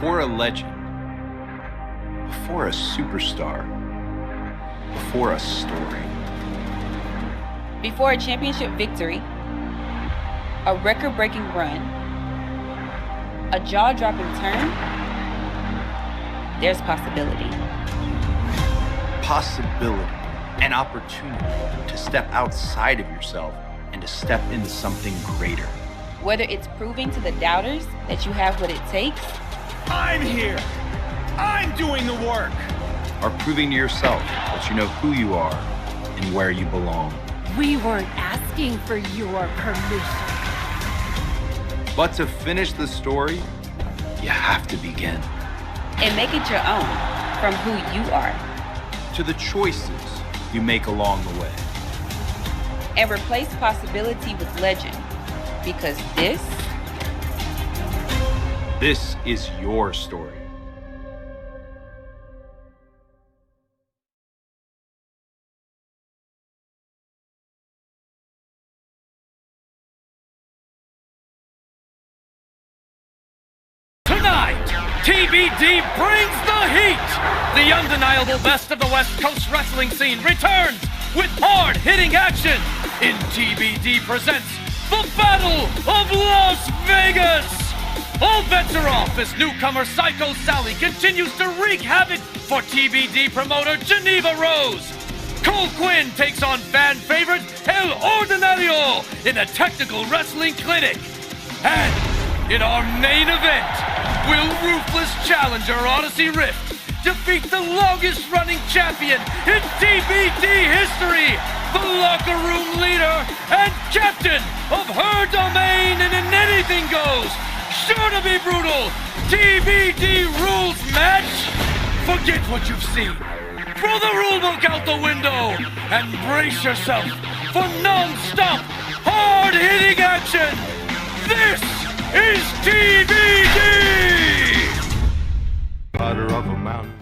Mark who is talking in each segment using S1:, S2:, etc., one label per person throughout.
S1: Before a legend, before a superstar, before a story.
S2: Before a championship victory, a record-breaking run, a jaw-dropping turn, there's possibility.
S1: Possibility, an opportunity to step outside of yourself and to step into something greater.
S2: Whether it's proving to the doubters that you have what it takes,
S3: I'm here! I'm doing the work!
S1: Or proving to yourself that you know who you are and where you belong.
S4: We weren't asking for your permission.
S1: But to finish the story, you have to begin.
S2: and make it your own from who you are.
S1: To the choices you make along the way.
S2: And replace possibility with legend, because
S1: this is your story.
S5: Tonight, TBD brings the heat! The undeniable best of the West Coast wrestling scene returns with hard-hitting action in TBD presents the Battle of Las Vegas! All bets are off as newcomer Psycho Sally continues to wreak havoc for TBD promoter Geneva Rose. Cole Quinn takes on fan favorite El Ordinario in a technical wrestling clinic. And in our main event, will ruthless challenger Odyssey Rift defeat the longest running champion in TBD history, the locker room leader and captain of her domain in an anything goes, sure to be brutal, TBD rules match? Forget what you've seen. Throw the rulebook out the window and brace yourself for non-stop, hard-hitting action. This is TBD!
S6: Daughter of a mountain.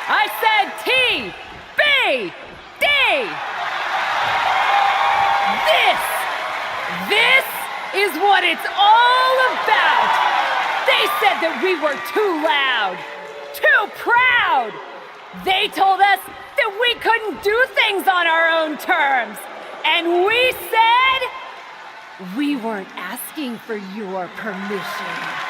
S4: I said TBD! This is what it's all about! They said that we were too loud, too proud! They told us that we couldn't do things on our own terms! And we said we weren't asking for your permission.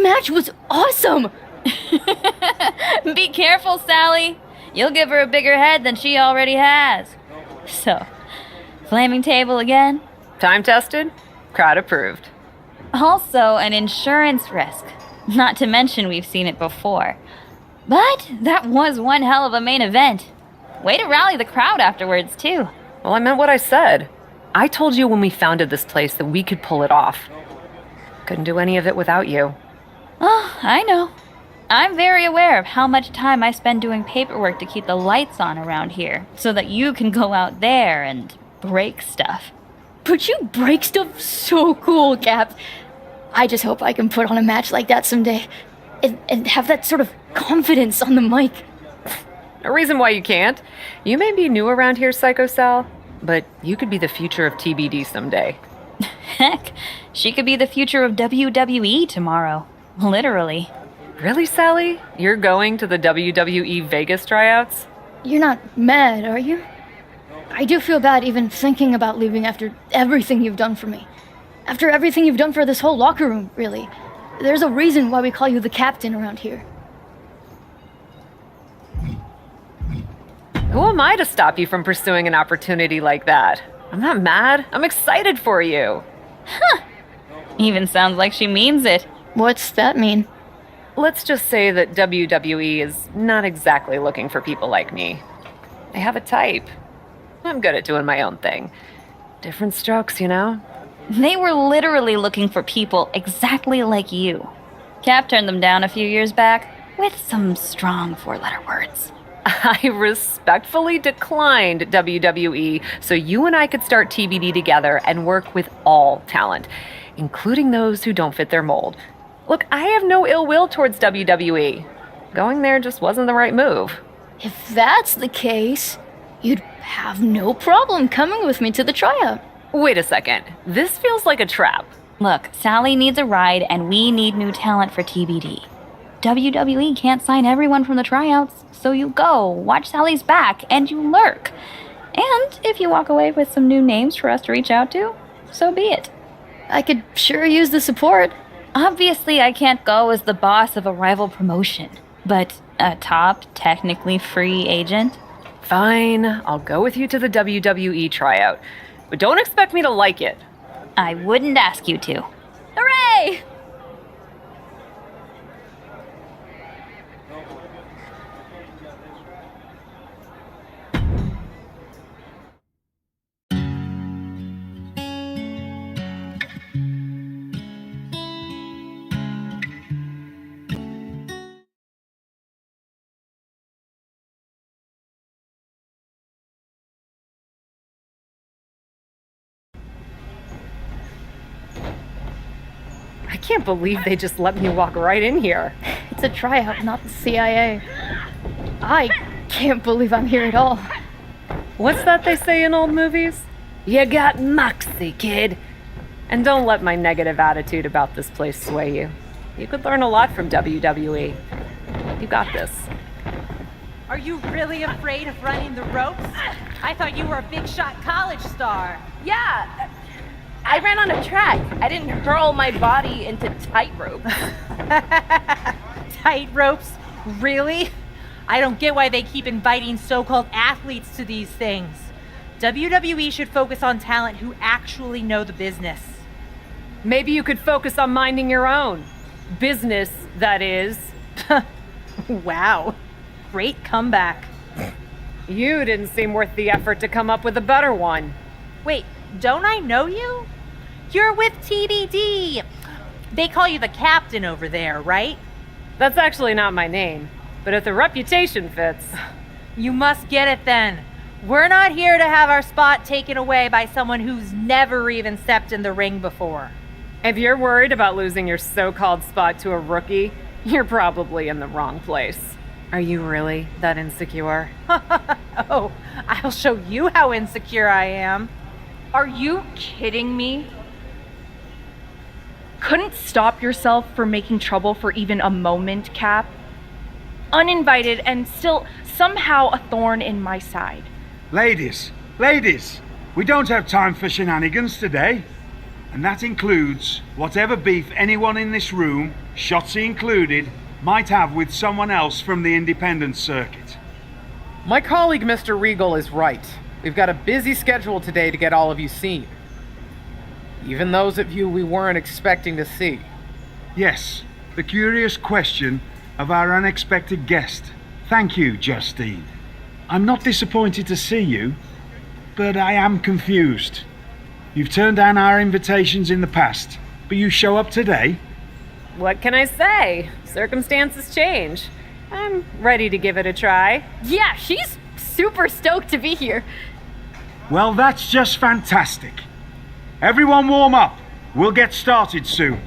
S6: match was awesome!
S2: Be careful, Sally. You'll give her a bigger head than she already has. So, flaming table again?
S7: Time tested, crowd approved.
S2: Also an insurance risk. Not to mention we've seen it before. But that was one hell of a main event. Way to rally the crowd afterwards, too.
S7: Well, I meant what I said. I told you when we founded this place that we could pull it off. Couldn't do any of it without you.
S2: Oh, I know. I'm very aware of how much time I spend doing paperwork to keep the lights on around here, so that you can go out there and break stuff.
S6: But you break stuff so cool, Cap. I just hope I can put on a match like that someday. And have that sort of confidence on the mic.
S7: No reason why you can't. You may be new around here, Psycho Sal, but you could be the future of TBD someday.
S2: Heck, she could be the future of WWE tomorrow. Literally.
S7: Really, Sally? You're going to the WWE Vegas tryouts?
S6: You're not mad, are you? I do feel bad even thinking about leaving after everything you've done for me. After everything you've done for this whole locker room, really. There's a reason why we call you the captain around here.
S7: Who am I to stop you from pursuing an opportunity like that? I'm not mad. I'm excited for you.
S2: Even sounds like she means it.
S6: What's that mean?
S7: Let's just say that WWE is not exactly looking for people like me. They have a type. I'm good at doing my own thing. Different strokes, you know?
S2: They were literally looking for people exactly like you. Cap turned them down a few years back with some strong four-letter words.
S7: I respectfully declined WWE so you and I could start TBD together and work with all talent, including those who don't fit their mold. Look, I have no ill will towards WWE. Going there just wasn't the right move.
S6: If that's the case, you'd have no problem coming with me to the tryout.
S7: Wait a second. This feels like a trap.
S2: Look, Sally needs a ride and we need new talent for TBD. WWE can't sign everyone from the tryouts, so you go, watch Sally's back, and you lurk. And if you walk away with some new names for us to reach out to, so be it.
S6: I could sure use the support.
S2: Obviously, I can't go as the boss of a rival promotion, but a top, technically free agent?
S7: Fine, I'll go with you to the WWE tryout, but don't expect me to like it.
S2: I wouldn't ask you to.
S6: Hooray!
S7: I can't believe they just let me walk right in here.
S6: It's a tryout, not the CIA. I can't believe I'm here at all.
S7: What's that they say in old movies? You got moxie, kid. And don't let my negative attitude about this place sway you. You could learn a lot from WWE. You got this.
S8: Are you really afraid of running the ropes? I thought you were a big shot college star.
S4: Yeah, I ran on a track. I didn't hurl my body into tightrope.
S8: Tight ropes? Really? I don't get why they keep inviting so-called athletes to these things. WWE should focus on talent who actually know the business.
S7: Maybe you could focus on minding your own. Business, that is.
S8: Wow. Great comeback.
S7: You didn't seem worth the effort to come up with a better one.
S8: Wait, don't I know you? You're with TBD. They call you the captain over there, right?
S7: That's actually not my name, but if the reputation fits.
S8: You must get it then. We're not here to have our spot taken away by someone who's never even stepped in the ring before.
S7: If you're worried about losing your so-called spot to a rookie, you're probably in the wrong place. Are you really that insecure?
S8: Oh, I'll show you how insecure I am.
S4: Are you kidding me? Couldn't stop yourself from making trouble for even a moment, Cap? Uninvited and still somehow a thorn in my side.
S3: Ladies, we don't have time for shenanigans today. And that includes whatever beef anyone in this room, Shotzi included, might have with someone else from the independent circuit.
S9: My colleague Mr. Regal is right. We've got a busy schedule today to get all of you seen. Even those of you we weren't expecting to see.
S3: Yes, the curious question of our unexpected guest. Thank you, Justine. I'm not disappointed to see you, but I am confused. You've turned down our invitations in the past, but you show up today?
S7: What can I say? Circumstances change. I'm ready to give it a try.
S6: Yeah, she's super stoked to be here.
S3: Well, that's just fantastic. Everyone warm up. We'll get started soon.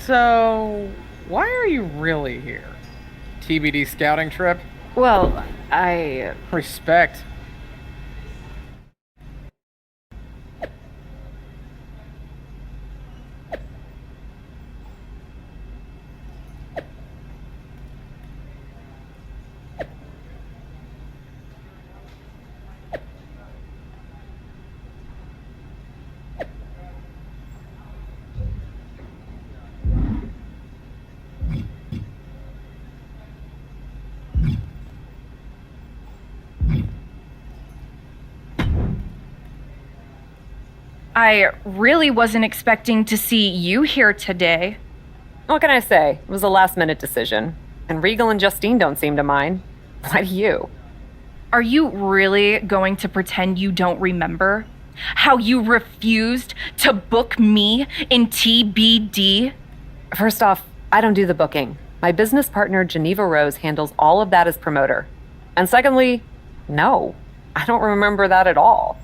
S9: So, why are you really here? TBD scouting trip?
S7: Well, I...
S9: Respect.
S10: I really wasn't expecting to see you here today.
S7: What can I say? It was a last-minute decision. And Regal and Justine don't seem to mind. Why do you?
S10: Are you really going to pretend you don't remember? How you refused to book me in TBD?
S7: First off, I don't do the booking. My business partner, Geneva Rose, handles all of that as promoter. And secondly, no, I don't remember that at all.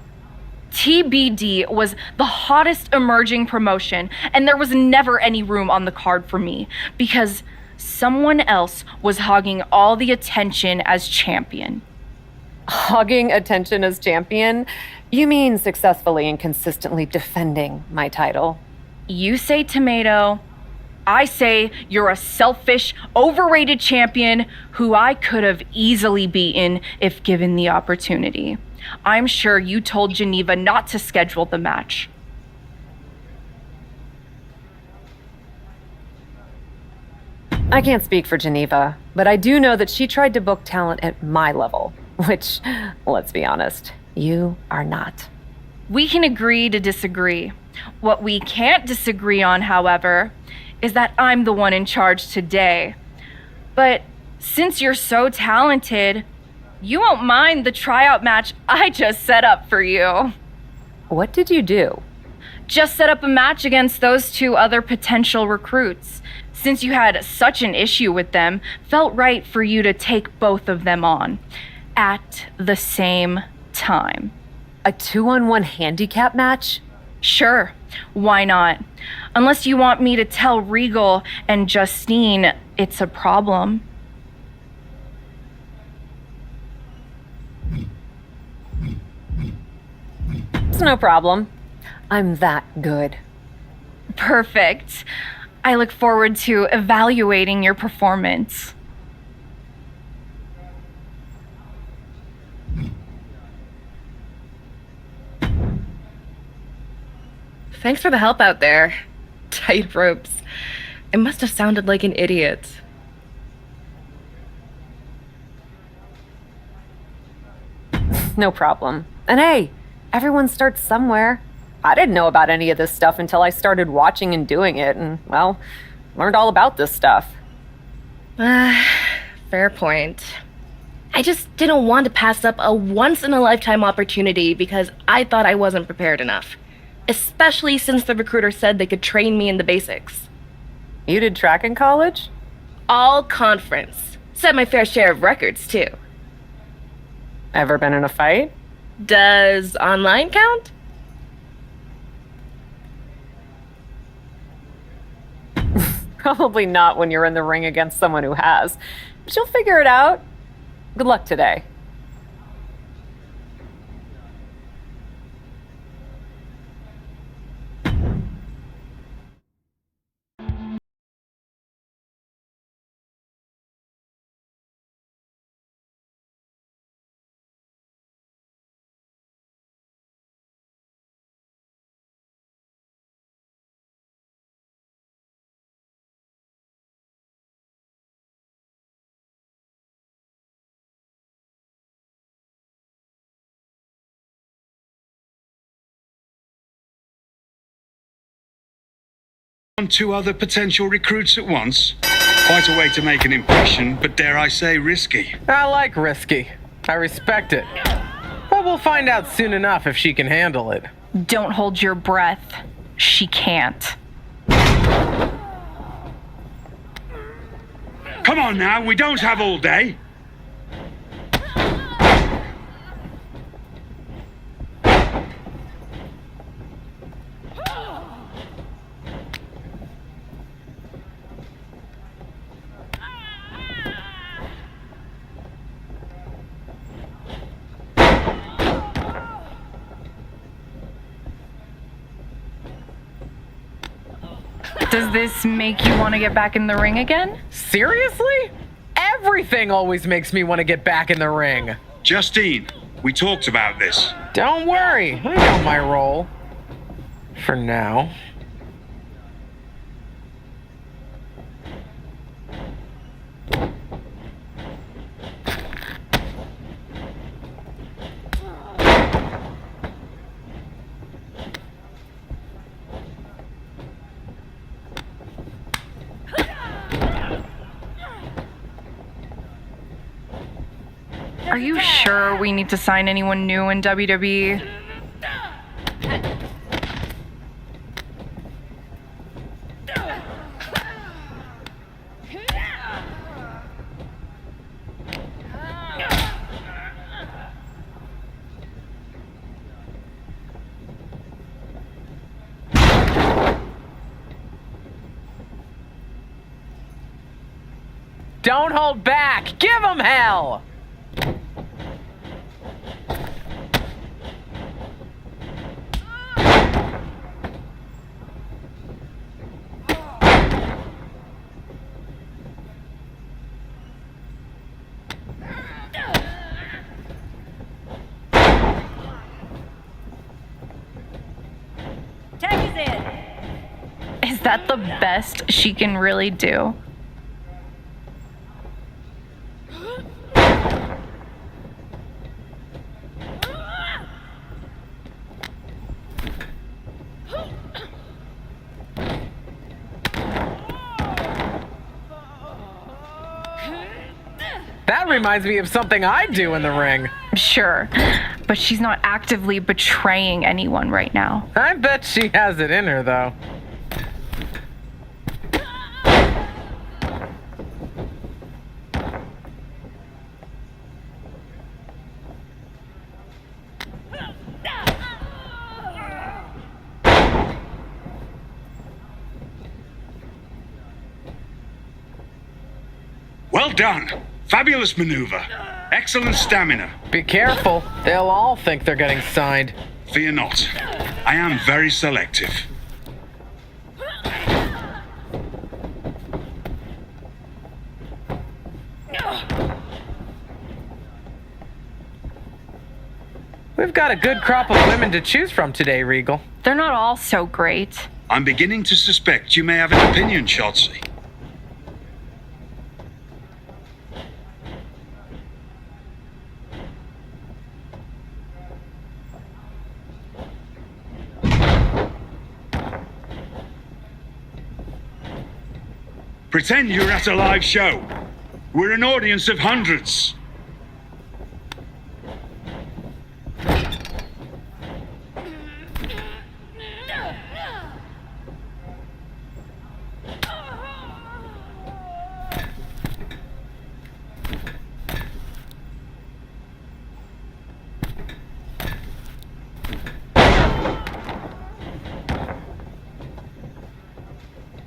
S10: TBD was the hottest emerging promotion, and there was never any room on the card for me because someone else was hogging all the attention as champion.
S7: Hogging attention as champion? You mean successfully and consistently defending my title?
S10: You say tomato. I say you're a selfish, overrated champion who I could have easily beaten if given the opportunity. I'm sure you told Geneva not to schedule the match.
S7: I can't speak for Geneva, but I do know that she tried to book talent at my level, which, let's be honest, you are not.
S10: We can agree to disagree. What we can't disagree on, however, is that I'm the one in charge today. But since you're so talented, you won't mind the tryout match I just set up for you.
S7: What did you do?
S10: Just set up a match against those two other potential recruits. Since you had such an issue with them, felt right for you to take both of them on at the same time.
S7: A 2-on-1 handicap match?
S10: Sure, why not? Unless you want me to tell Regal and Justine it's a problem.
S7: It's no problem. I'm that good.
S10: Perfect. I look forward to evaluating your performance.
S11: Thanks for the help out there. Tight ropes. I must have sounded like an idiot.
S7: No problem. And hey, everyone starts somewhere. I didn't know about any of this stuff until I started watching and doing it, and, well, learned all about this stuff.
S11: Fair point. I just didn't want to pass up a once-in-a-lifetime opportunity because I thought I wasn't prepared enough. Especially since the recruiter said they could train me in the basics.
S7: You did track in college?
S11: All conference. Set my fair share of records, too.
S7: Ever been in a fight?
S11: Does online count?
S7: Probably not when you're in the ring against someone who has. But you'll figure it out. Good luck today.
S3: On 2 other potential recruits at once? Quite a way to make an impression, but dare I say risky.
S9: I like risky. I respect it. But we'll find out soon enough if she can handle it.
S10: Don't hold your breath. She can't.
S3: Come on now, we don't have all day.
S10: Does this make you want to get back in the ring again?
S9: Seriously? Everything always makes me want to get back in the ring.
S3: Justine, we talked about this.
S9: Don't worry, I know my role. For now.
S10: Are you sure we need to sign anyone new in WWE?
S9: Don't hold back! Give 'em hell!
S8: Tag is in.
S10: Is that the best she can really do?
S9: That reminds me of something I do in the ring.
S10: Sure, but she's not actively betraying anyone right now.
S9: I bet she has it in her, though.
S3: Well done. Fabulous maneuver. Excellent stamina.
S9: Be careful. They'll all think they're getting signed.
S3: Fear not. I am very selective.
S9: We've got a good crop of women to choose from today, Regal.
S10: They're not all so great.
S3: I'm beginning to suspect you may have an opinion, Shotzi. Pretend you're at a live show. We're an audience of hundreds.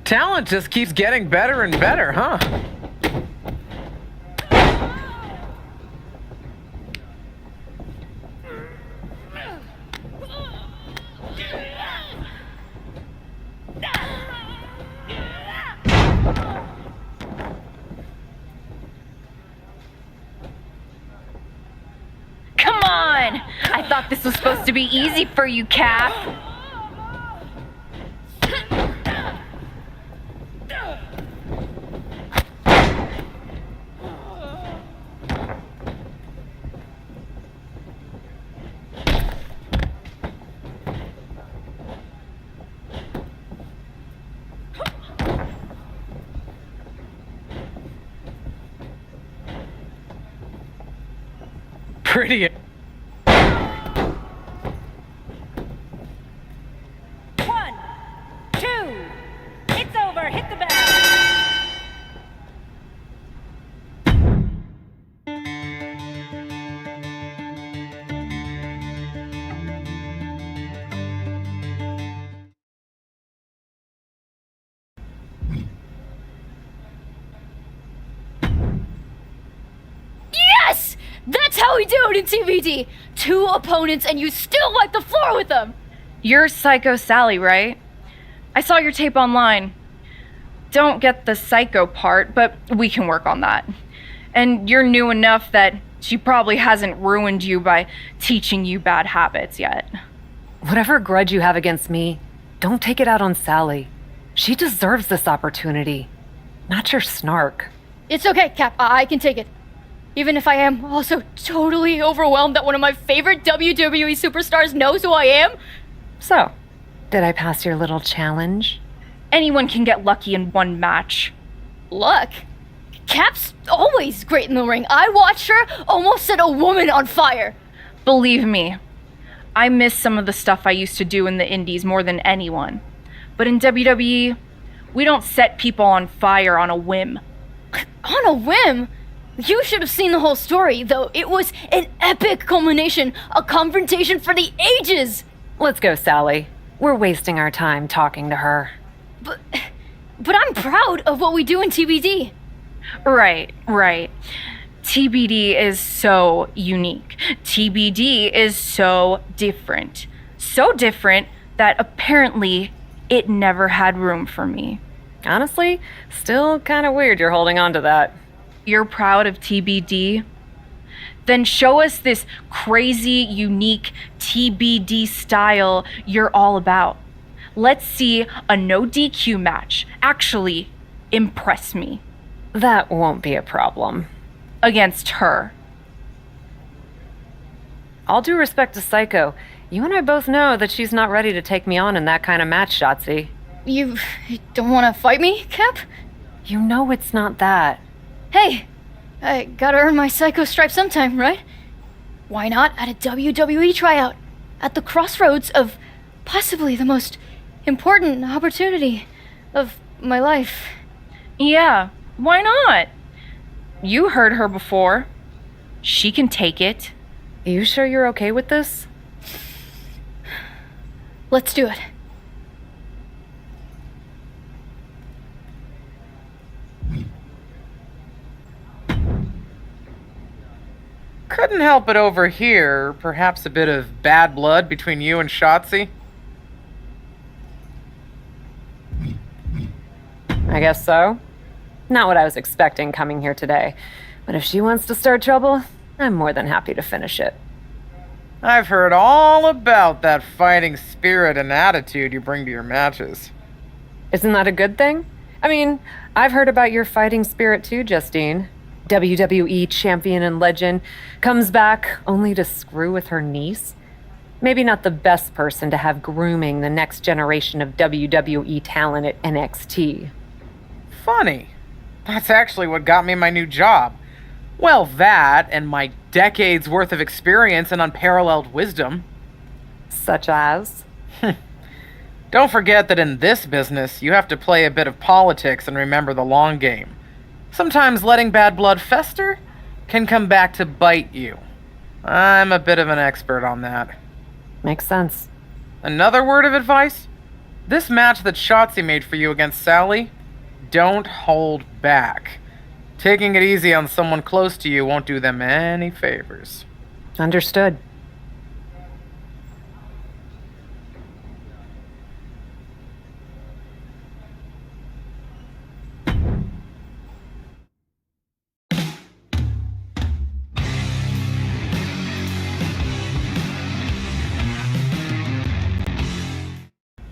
S9: Talent just keeps getting better and better, huh?
S10: Come on! I thought this was supposed to be easy for you, Cap.
S9: pretty.
S4: 1, 2, it's over, hit the bell.
S6: Yes! That's how we do it in TBD. 2 opponents and you still wipe the floor with them.
S10: You're Psycho Sally, right? I saw your tape online. Don't get the psycho part, but we can work on that. And you're new enough that she probably hasn't ruined you by teaching you bad habits yet.
S7: Whatever grudge you have against me, don't take it out on Sally. She deserves this opportunity, not your snark.
S6: It's okay, Cap. I can take it. Even if I am also totally overwhelmed that one of my favorite WWE superstars knows who I am.
S7: So, did I pass your little challenge?
S10: Anyone can get lucky in one match.
S6: Luck? Cap's always great in the ring. I watched her almost set a woman on fire.
S10: Believe me, I miss some of the stuff I used to do in the indies more than anyone. But in WWE, we don't set people on fire on a whim.
S6: On a whim? You should have seen the whole story, though. It was an epic culmination, a confrontation for the ages.
S7: Let's go, Sally. We're wasting our time talking to her.
S6: But I'm proud of what we do in TBD.
S10: Right. TBD is so unique. TBD is so different. So different that apparently it never had room for me.
S7: Honestly, still kind of weird you're holding on to that.
S10: You're proud of TBD? Then show us this crazy, unique TBD style you're all about. Let's see a no DQ match. Actually, impress me.
S7: That won't be a problem.
S10: Against her.
S7: All due respect to Psycho, you and I both know that she's not ready to take me on in that kind of match, Shotzi.
S6: You don't want to fight me, Cap?
S7: You know it's not that.
S6: Hey, I gotta earn my Psycho stripe sometime, right? Why not at a WWE tryout? At the crossroads of possibly the most important opportunity of my life.
S10: Yeah, why not? You heard her before. She can take it.
S7: You sure you're okay with this?
S6: Let's do it.
S9: Couldn't help but overhear perhaps a bit of bad blood between you and Shotzi.
S7: I guess so. Not what I was expecting coming here today. But if she wants to start trouble, I'm more than happy to finish it.
S9: I've heard all about that fighting spirit and attitude you bring to your matches.
S7: Isn't that a good thing? I mean, I've heard about your fighting spirit too, Justine. WWE champion and legend comes back only to screw with her niece. Maybe not the best person to have grooming the next generation of WWE talent at NXT.
S9: Funny. That's actually what got me my new job. Well, that and my decades worth of experience and unparalleled wisdom.
S7: Such as?
S9: Don't forget that in this business, you have to play a bit of politics and remember the long game. Sometimes letting bad blood fester can come back to bite you. I'm a bit of an expert on that.
S7: Makes sense.
S9: Another word of advice? This match that Shotzi made for you against Sally, don't hold back. Taking it easy on someone close to you won't do them any favors.
S7: Understood.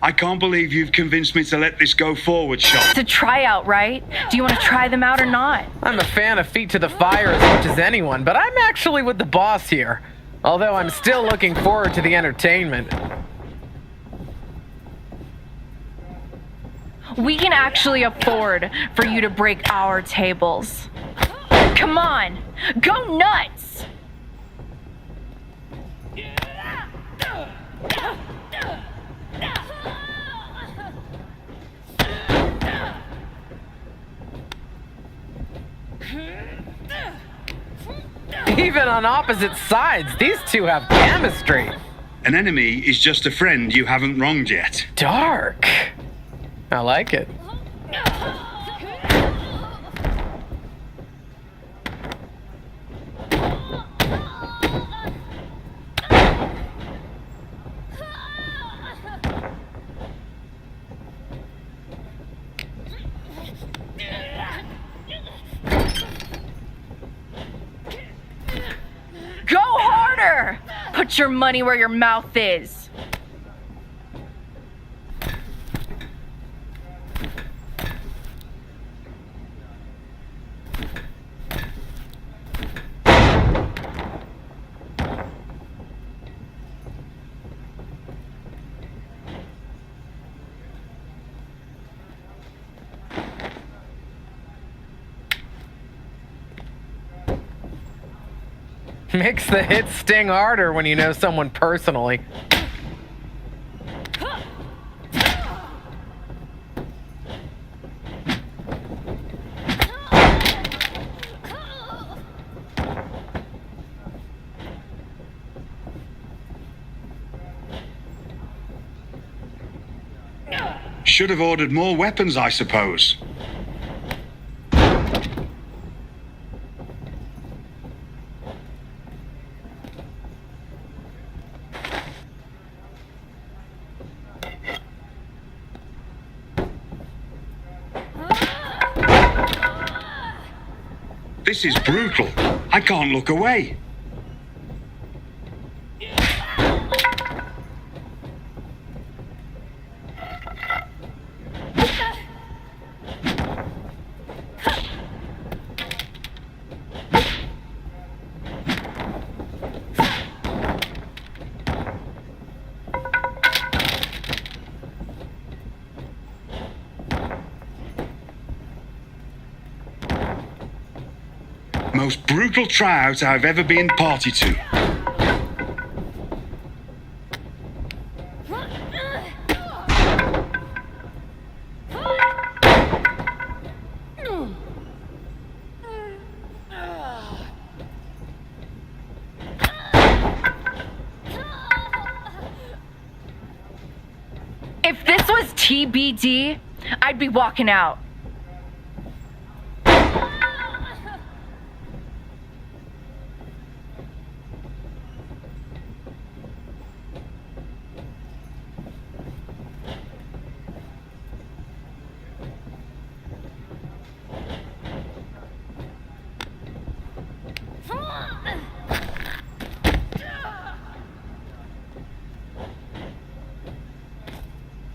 S3: I can't believe you've convinced me to let this go forward, Shot.
S10: It's a tryout, right? Do you want to try them out or not?
S9: I'm a fan of feet to the fire as much as anyone, but I'm actually with the boss here. Although I'm still looking forward to the entertainment.
S10: We can actually afford for you to break our tables. Come on, go nuts!
S9: Even on opposite sides, these two have chemistry.
S3: An enemy is just a friend you haven't wronged yet.
S9: Dark. I like it.
S10: Go harder! Put your money where your mouth is.
S9: Makes the hits sting harder when you know someone personally.
S3: Should have ordered more weapons, I suppose. This is brutal. I can't look away. Most brutal tryout I've ever been party to.
S10: If this was TBD, I'd be walking out.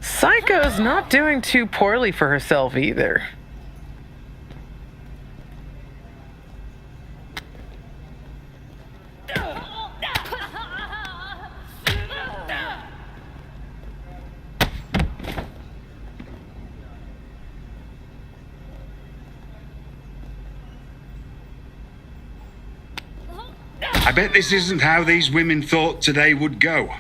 S9: Psycho's not doing too poorly for herself either.
S3: I bet this isn't how these women thought today would go.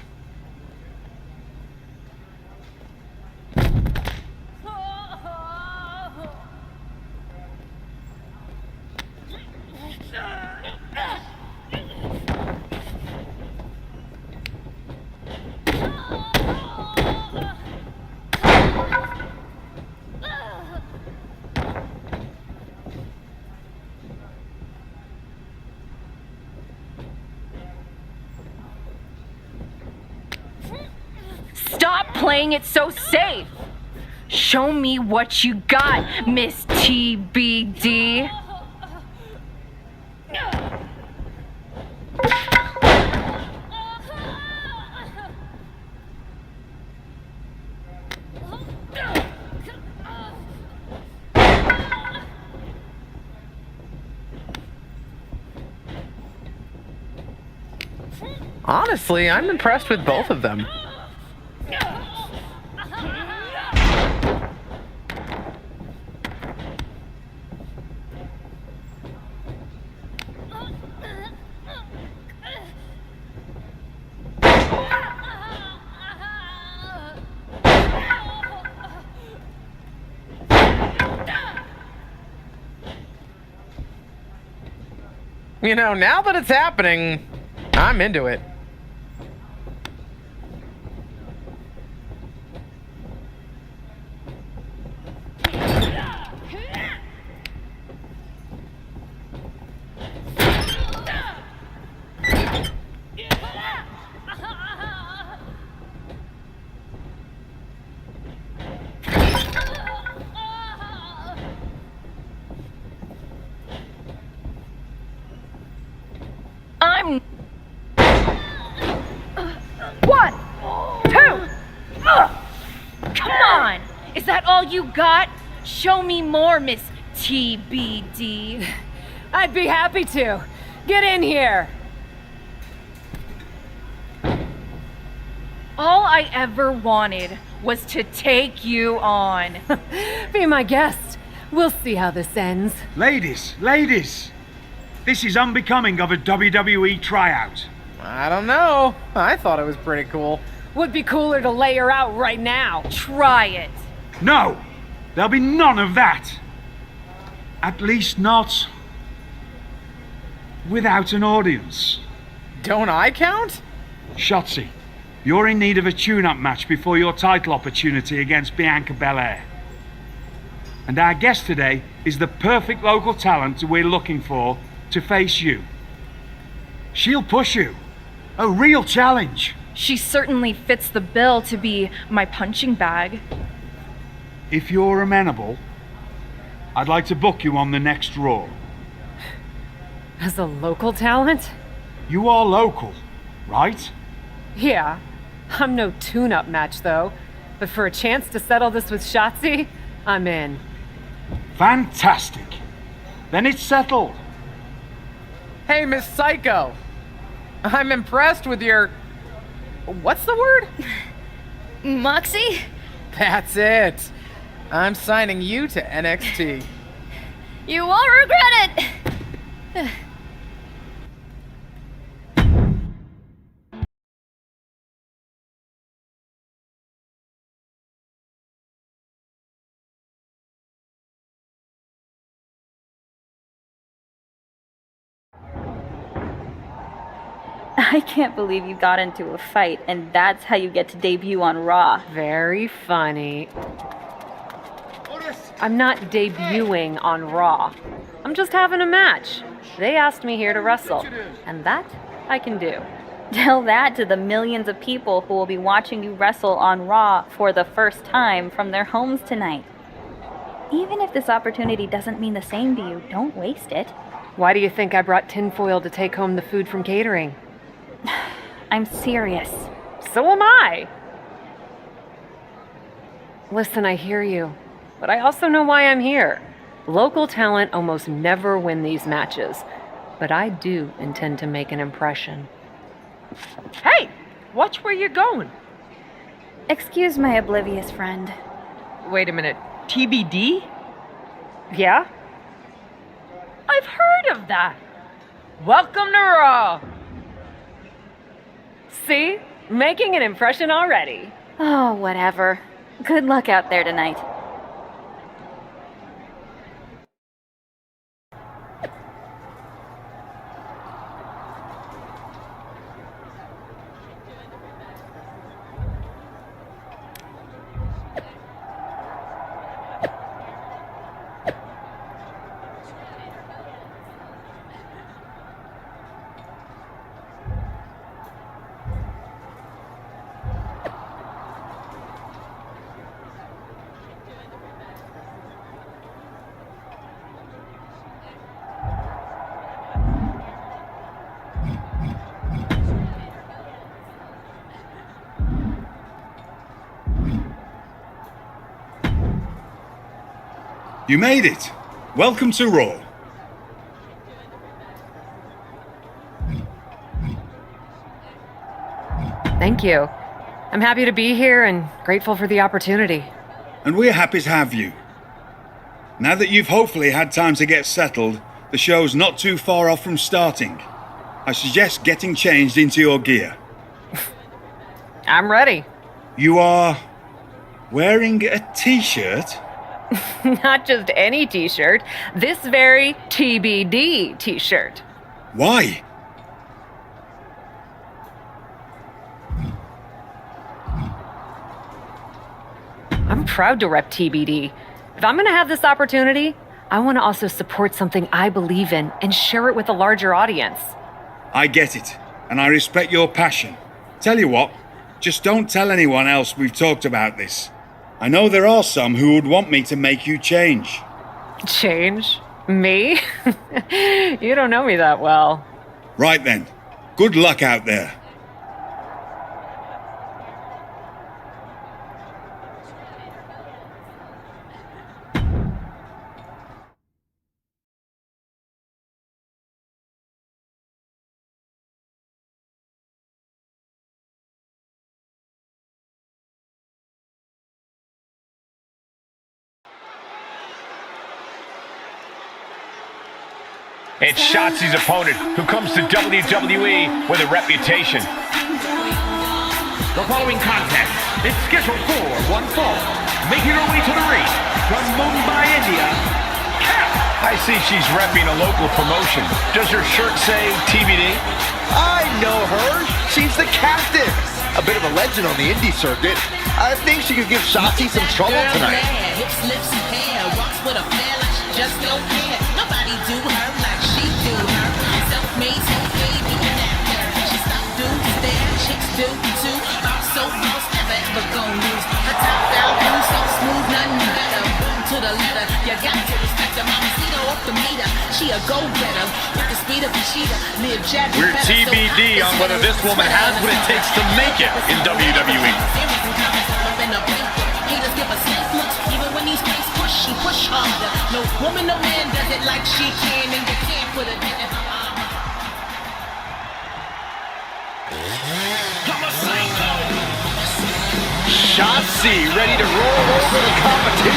S10: Stop playing it so safe. Show me what you got, Miss TBD.
S9: Honestly, I'm impressed with both of them. You know, now that it's happening, I'm into it.
S10: I'm... 1, 2... Come on! Is that all you got? Show me more, Miss TBD.
S4: I'd be happy to. Get in here.
S10: All I ever wanted was to take you on.
S4: Be my guest. We'll see how this ends.
S3: Ladies, ladies! This is unbecoming of a WWE tryout.
S9: I don't know. I thought it was pretty cool.
S4: Would be cooler to lay her out right now.
S10: Try it.
S3: No! There'll be none of that! At least not... without an audience.
S9: Don't I count?
S3: Shotzi, you're in need of a tune-up match before your title opportunity against Bianca Belair. And our guest today is the perfect local talent we're looking for to face you. She'll push you. A real challenge.
S10: She certainly fits the bill to be my punching bag.
S3: If you're amenable, I'd like to book you on the next Raw.
S4: As a local talent?
S3: You are local, right?
S4: Yeah. I'm no tune-up match, though. But for a chance to settle this with Shotzi, I'm in.
S3: Fantastic. Then it's settled.
S9: Hey, Miss Psycho. I'm impressed with your... What's the word?
S6: Moxie?
S9: That's it. I'm signing you to NXT.
S6: You won't regret it!
S2: I can't believe you got into a fight, and that's how you get to debut on Raw.
S4: Very funny. I'm not debuting on Raw. I'm just having a match. They asked me here to wrestle, and that I can do.
S2: Tell that to the millions of people who will be watching you wrestle on Raw for the first time from their homes tonight. Even if this opportunity doesn't mean the same to you, don't waste it.
S4: Why do you think I brought tinfoil to take home the food from catering?
S2: I'm serious.
S4: So am I. Listen, I hear you, but I also know why I'm here. Local talent almost never win these matches, but I do intend to make an impression.
S12: Hey, watch where you're going.
S2: Excuse my oblivious friend.
S12: Wait a minute, TBD?
S4: Yeah?
S12: I've heard of that. Welcome to Raw.
S4: See? Making an impression already.
S2: Oh, whatever. Good luck out there tonight.
S3: You made it. Welcome to Raw.
S4: Thank you. I'm happy to be here and grateful for the opportunity.
S3: And we're happy to have you. Now that you've hopefully had time to get settled, the show's not too far off from starting. I suggest getting changed into your gear.
S4: I'm ready.
S3: You are wearing a t-shirt?
S4: Not just any t-shirt, this very TBD t-shirt.
S3: Why?
S7: I'm proud to rep TBD. If I'm going to have this opportunity, I want to also support something I believe in and share it with a larger audience.
S3: I get it, and I respect your passion. Tell you what, just don't tell anyone else we've talked about this. I know there are some who would want me to make you change.
S7: Change? Me? You don't know me that well.
S3: Right then. Good luck out there.
S13: It's Shotzi's opponent, who comes to WWE with a reputation. The following contest is scheduled for one fall. Making her way to the ring from Mumbai, India, Kat. I see she's repping a local promotion. Does her shirt say TBD?
S14: I know her. She's the captain. A bit of a legend on the indie circuit. I think she could give Shotzi some trouble tonight.
S15: Hips, lips, and hair. Walks with a flair like she just don't care. Nobody do her like she do her. Self-made, self-made, even after. She stopped doing stare. Chicks do too. I'm so false, never ever gon' lose. Her top down, blue, so smooth, nothing better. Boom to the letter. You got to respect her. Mama Cena off the meter. She a go-getter. With the speed of a cheetah. Live jack.
S13: We're TBD on whether this woman has what it takes to make it in WWE.
S15: Haters give us snake looks, even when these face push, she push harder. No woman, no man does it like she can, and you can't put a dent in her armor.
S14: Shotzi ready to roll over the competition.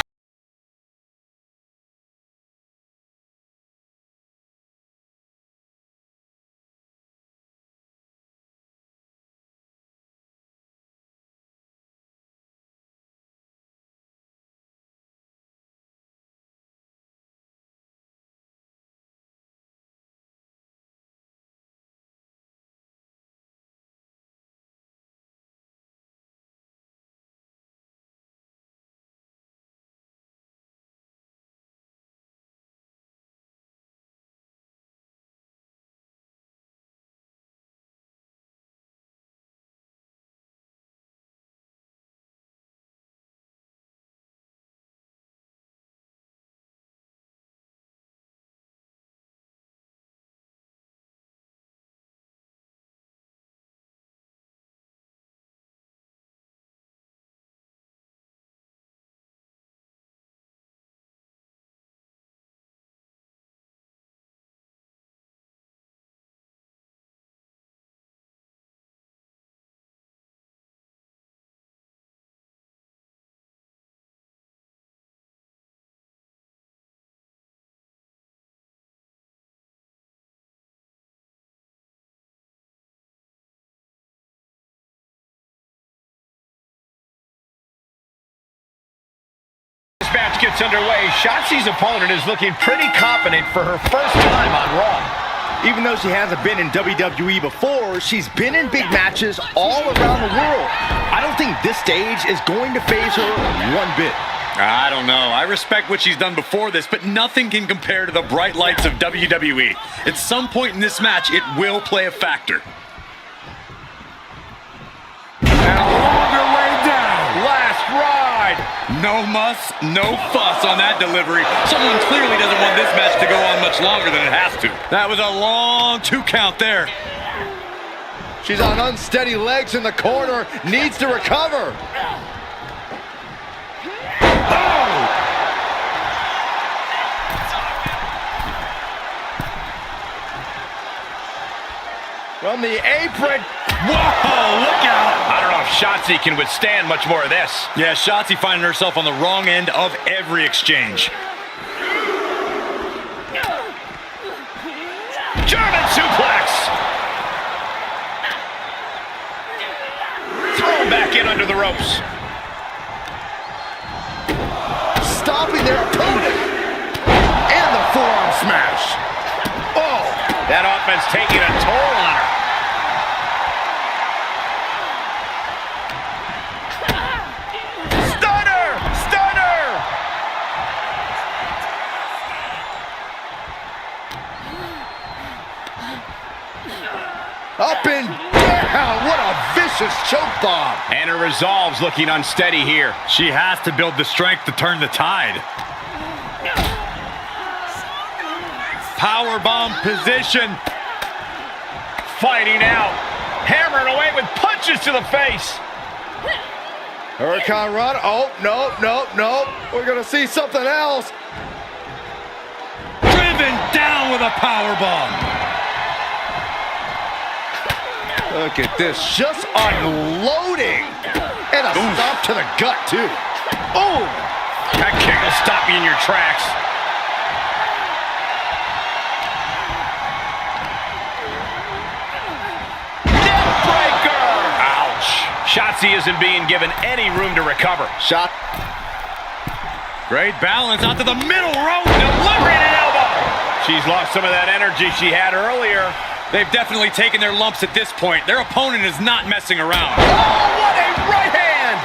S13: This match gets underway. Shotzi's opponent is looking pretty confident for her first time on Raw.
S14: Even though she hasn't been in WWE before, she's been in big matches all around the world. I don't think this stage is going to faze her one bit.
S16: I don't know. I respect what she's done before this, but nothing can compare to the bright lights of WWE. At some point in this match, it will play a factor.
S13: And a longer way down. Last ride.
S16: No muss, no fuss on that delivery. Someone clearly doesn't want this match to go on much longer than it has to. That was a long 2 count there.
S14: She's on unsteady legs in the corner, needs to recover. Oh! From the apron.
S16: Whoa, look out!
S13: I don't know if Shotzi can withstand much more of this.
S16: Yeah, Shotzi finding herself on the wrong end of every exchange.
S13: German suplex! Thrown back in under the ropes.
S14: Stopping their opponent. And the forearm smash. Oh,
S13: That offense taking a toll on her. Stunner! Stunner!
S14: Up and down. What a vicious choke bomb.
S13: And her resolve's looking unsteady here.
S16: She has to build the strength to turn the tide. Powerbomb position.
S13: Fighting out. Hammering away with punches to the face.
S14: Hurricane Run. Oh, no, no, no. We're going to see something else.
S16: Driven down with a powerbomb.
S14: Look at this. Just unloading. And a stop to the gut, too.
S13: Oh! That kick will stop you in your tracks. Shotzi isn't being given any room to recover.
S14: Shot.
S16: Great balance out to the middle row.
S13: Delivering an elbow. She's lost some of that energy she had earlier.
S16: They've definitely taken their lumps at this point. Their opponent is not messing around.
S13: Oh, what a right hand!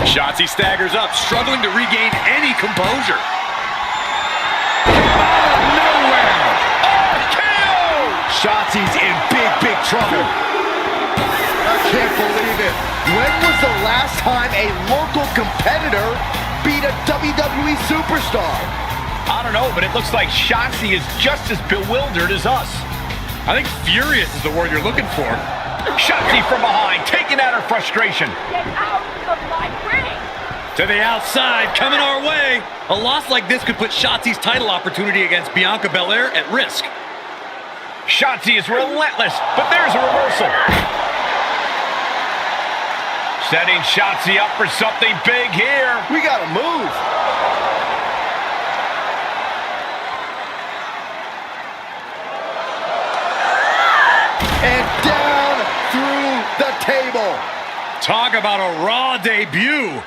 S16: Shotzi staggers up, struggling to regain any composure. Out of nowhere!
S13: RKO!
S14: Shotzi's in big, big trouble. I can't believe it. When was the last time a local competitor beat a WWE Superstar?
S13: I don't know, but it looks like Shotzi is just as bewildered as us.
S16: I think furious is the word you're looking for.
S13: Shotzi from behind, taking out her frustration.
S12: Get out of my ring!
S16: To the outside, coming our way. A loss like this could put Shotzi's title opportunity against Bianca Belair at risk.
S13: Shotzi is relentless, but there's a reversal. Setting Shotzi up for something big here.
S14: We gotta move. And down through the table.
S16: Talk about a Raw debut.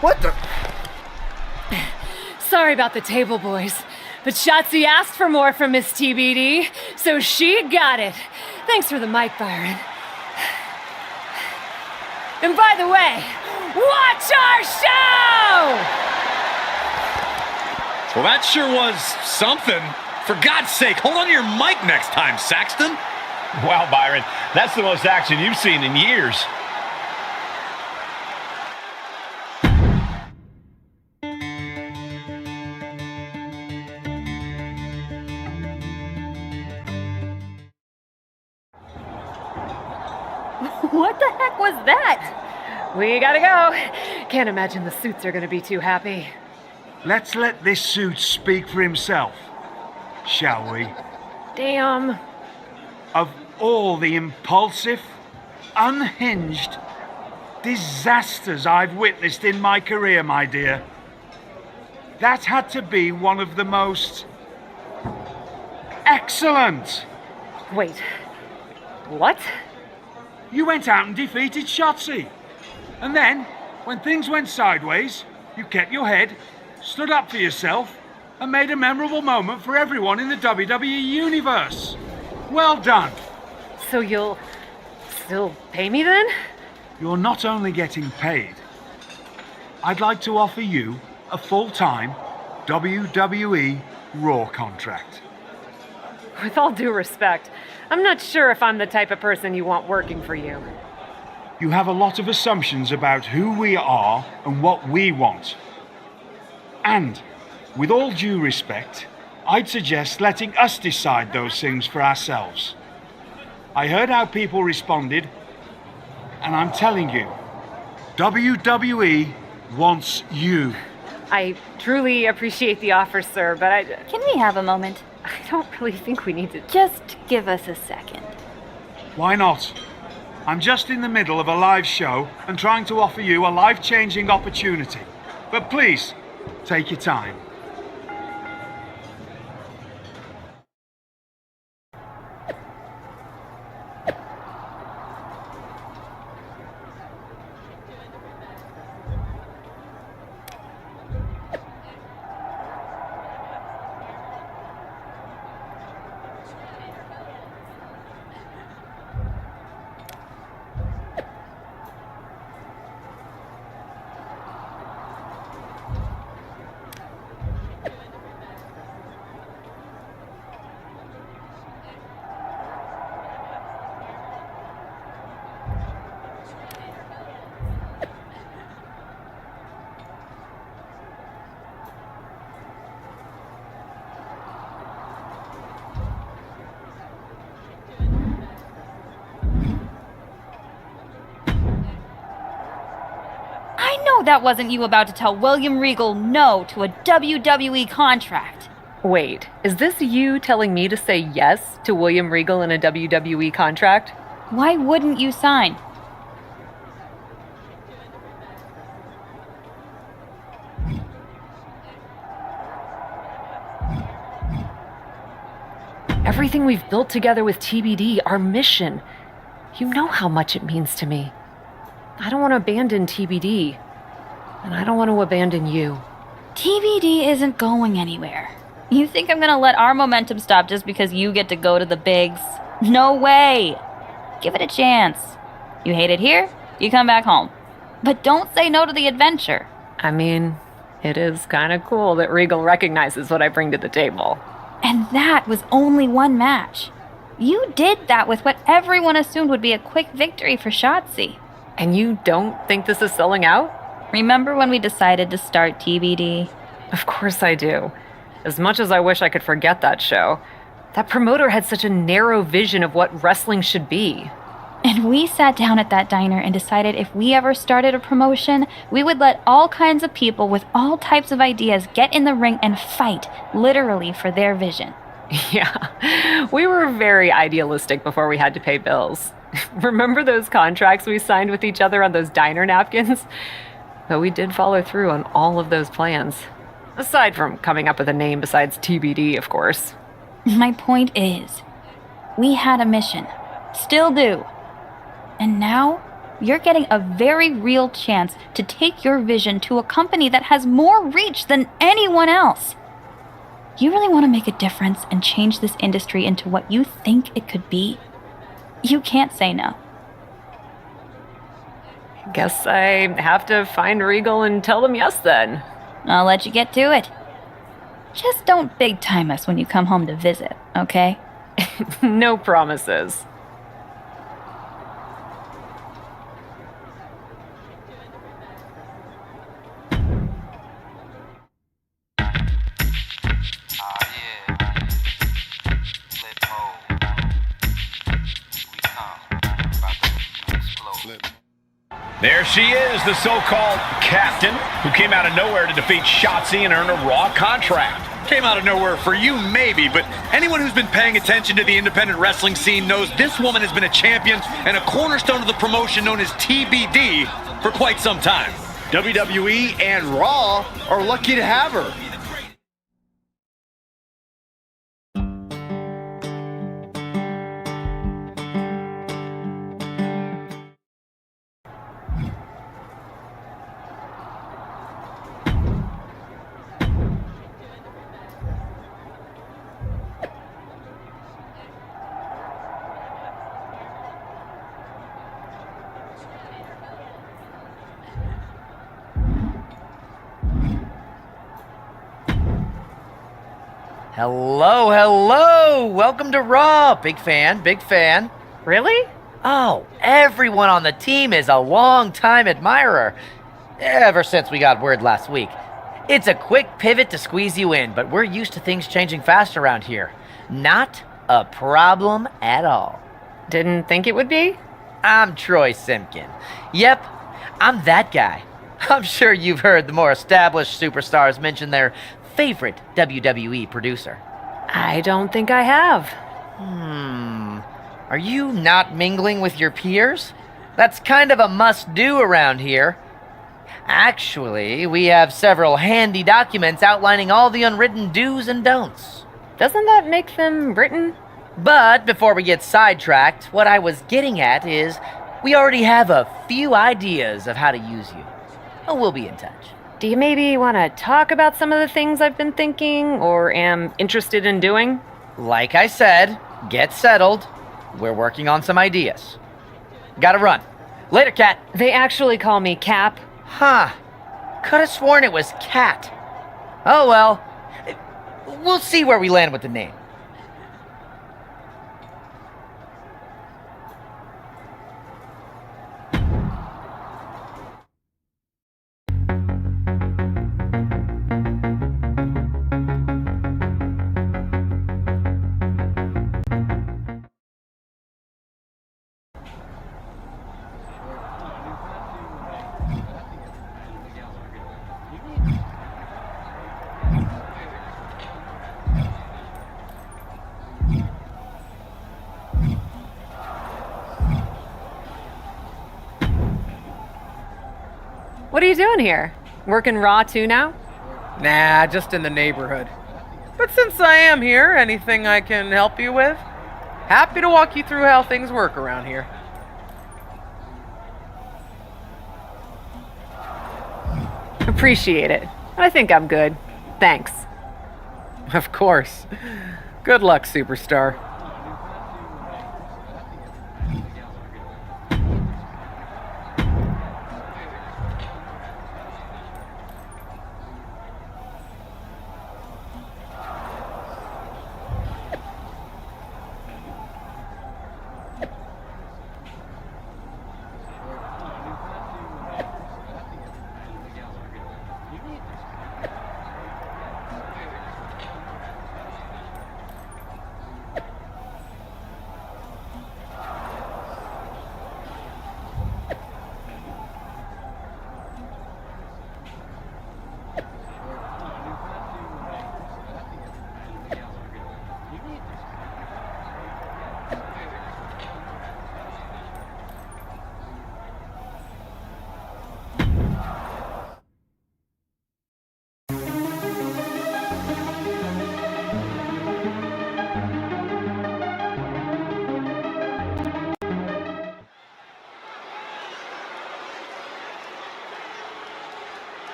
S14: What the?
S4: Sorry about the table, boys. But Shotzi asked for more from Miss TBD, so she got it. Thanks for the mic, Byron. And by the way, watch our show!
S16: Well, that sure was something. For God's sake, hold on to your mic next time, Saxton.
S13: Wow, Byron, that's the most action you've seen in years.
S4: What the heck was that? We gotta go. Can't imagine the suits are gonna be too happy.
S3: Let's let this suit speak for himself, shall we?
S4: Damn.
S3: Of all the impulsive, unhinged disasters I've witnessed in my career, my dear, that had to be one of the most excellent.
S4: Wait, what?
S3: You went out and defeated Shotzi. And then, when things went sideways, you kept your head, stood up for yourself, and made a memorable moment for everyone in the WWE Universe. Well done.
S4: So you'll still pay me then?
S3: You're not only getting paid. I'd like to offer you a full-time WWE Raw contract.
S4: With all due respect, I'm not sure if I'm the type of person you want working for you.
S3: You have a lot of assumptions about who we are and what we want. And, with all due respect, I'd suggest letting us decide those things for ourselves. I heard how people responded, and I'm telling you, WWE wants you.
S4: I truly appreciate the offer, sir, but
S2: Can we have a moment?
S4: I don't really think we need to.
S2: Just give us a second.
S3: Why not? I'm just in the middle of a live show and trying to offer you a life-changing opportunity. But please, take your time.
S2: know that wasn't you about to tell William Regal no to a WWE contract.
S7: Wait, is this you telling me to say yes to William Regal in a WWE contract?
S2: Why wouldn't you sign?
S7: Everything we've built together with TBD, our mission. You know how much it means to me. I don't want to abandon TBD. And I don't want to abandon you.
S2: TBD isn't going anywhere. You think I'm gonna let our momentum stop just because you get to go to the bigs? No way! Give it a chance. You hate it here, you come back home. But don't say no to the adventure.
S7: I mean, it is kind of cool that Regal recognizes what I bring to the table.
S2: And that was only one match. You did that with what everyone assumed would be a quick victory for Shotzi.
S7: And you don't think this is selling out?
S2: Remember when we decided to start TBD?
S7: Of course I do. As much as I wish I could forget that show, that promoter had such a narrow vision of what wrestling should be.
S2: And we sat down at that diner and decided if we ever started a promotion, we would let all kinds of people with all types of ideas get in the ring and fight, literally, for their vision.
S7: Yeah, we were very idealistic before we had to pay bills. Remember those contracts we signed with each other on those diner napkins? But we did follow through on all of those plans. Aside from coming up with a name besides TBD, of course.
S2: My point is, we had a mission. Still do. And now, you're getting a very real chance to take your vision to a company that has more reach than anyone else. You really want to make a difference and change this industry into what you think it could be? You can't say no.
S7: Guess I have to find Regal and tell them yes then.
S2: I'll let you get to it. Just don't big time us when you come home to visit, okay?
S7: No promises.
S13: There she is, the so-called captain, who came out of nowhere to defeat Shotzi and earn a Raw contract.
S16: Came out of nowhere for you, maybe, but anyone who's been paying attention to the independent wrestling scene knows this woman has been a champion and a cornerstone of the promotion known as TBD for quite some time.
S14: WWE and Raw are lucky to have her.
S17: Hello, hello! Welcome to Raw! Big fan, big fan.
S7: Really?
S17: Oh, everyone on the team is a long-time admirer. Ever since we got word last week. It's a quick pivot to squeeze you in, but we're used to things changing fast around here. Not a problem at all.
S7: Didn't think it would be?
S17: I'm Troy Simpkin. Yep, I'm that guy. I'm sure you've heard the more established superstars mention their favorite WWE producer.
S7: I don't think I have.
S17: Are you not mingling with your peers? That's kind of a must-do around here. Actually, we have several handy documents outlining all the unwritten do's and don'ts.
S7: Doesn't that make them written?
S17: But before we get sidetracked, what I was getting at is we already have a few ideas of how to use you. We'll be in touch.
S7: Do you maybe want to talk about some of the things I've been thinking or am interested in doing?
S17: Like I said, get settled. We're working on some ideas. Gotta run. Later, Cat.
S7: They actually call me Cap.
S17: Huh. Could have sworn it was Cat. Oh well. We'll see where we land with the name.
S7: What are you doing here? Working Raw too now?
S9: Nah, just in the neighborhood. But since I am here, anything I can help you with? Happy to walk you through how things work around here.
S7: Appreciate it. I think I'm good. Thanks.
S9: Of course. Good luck, Superstar.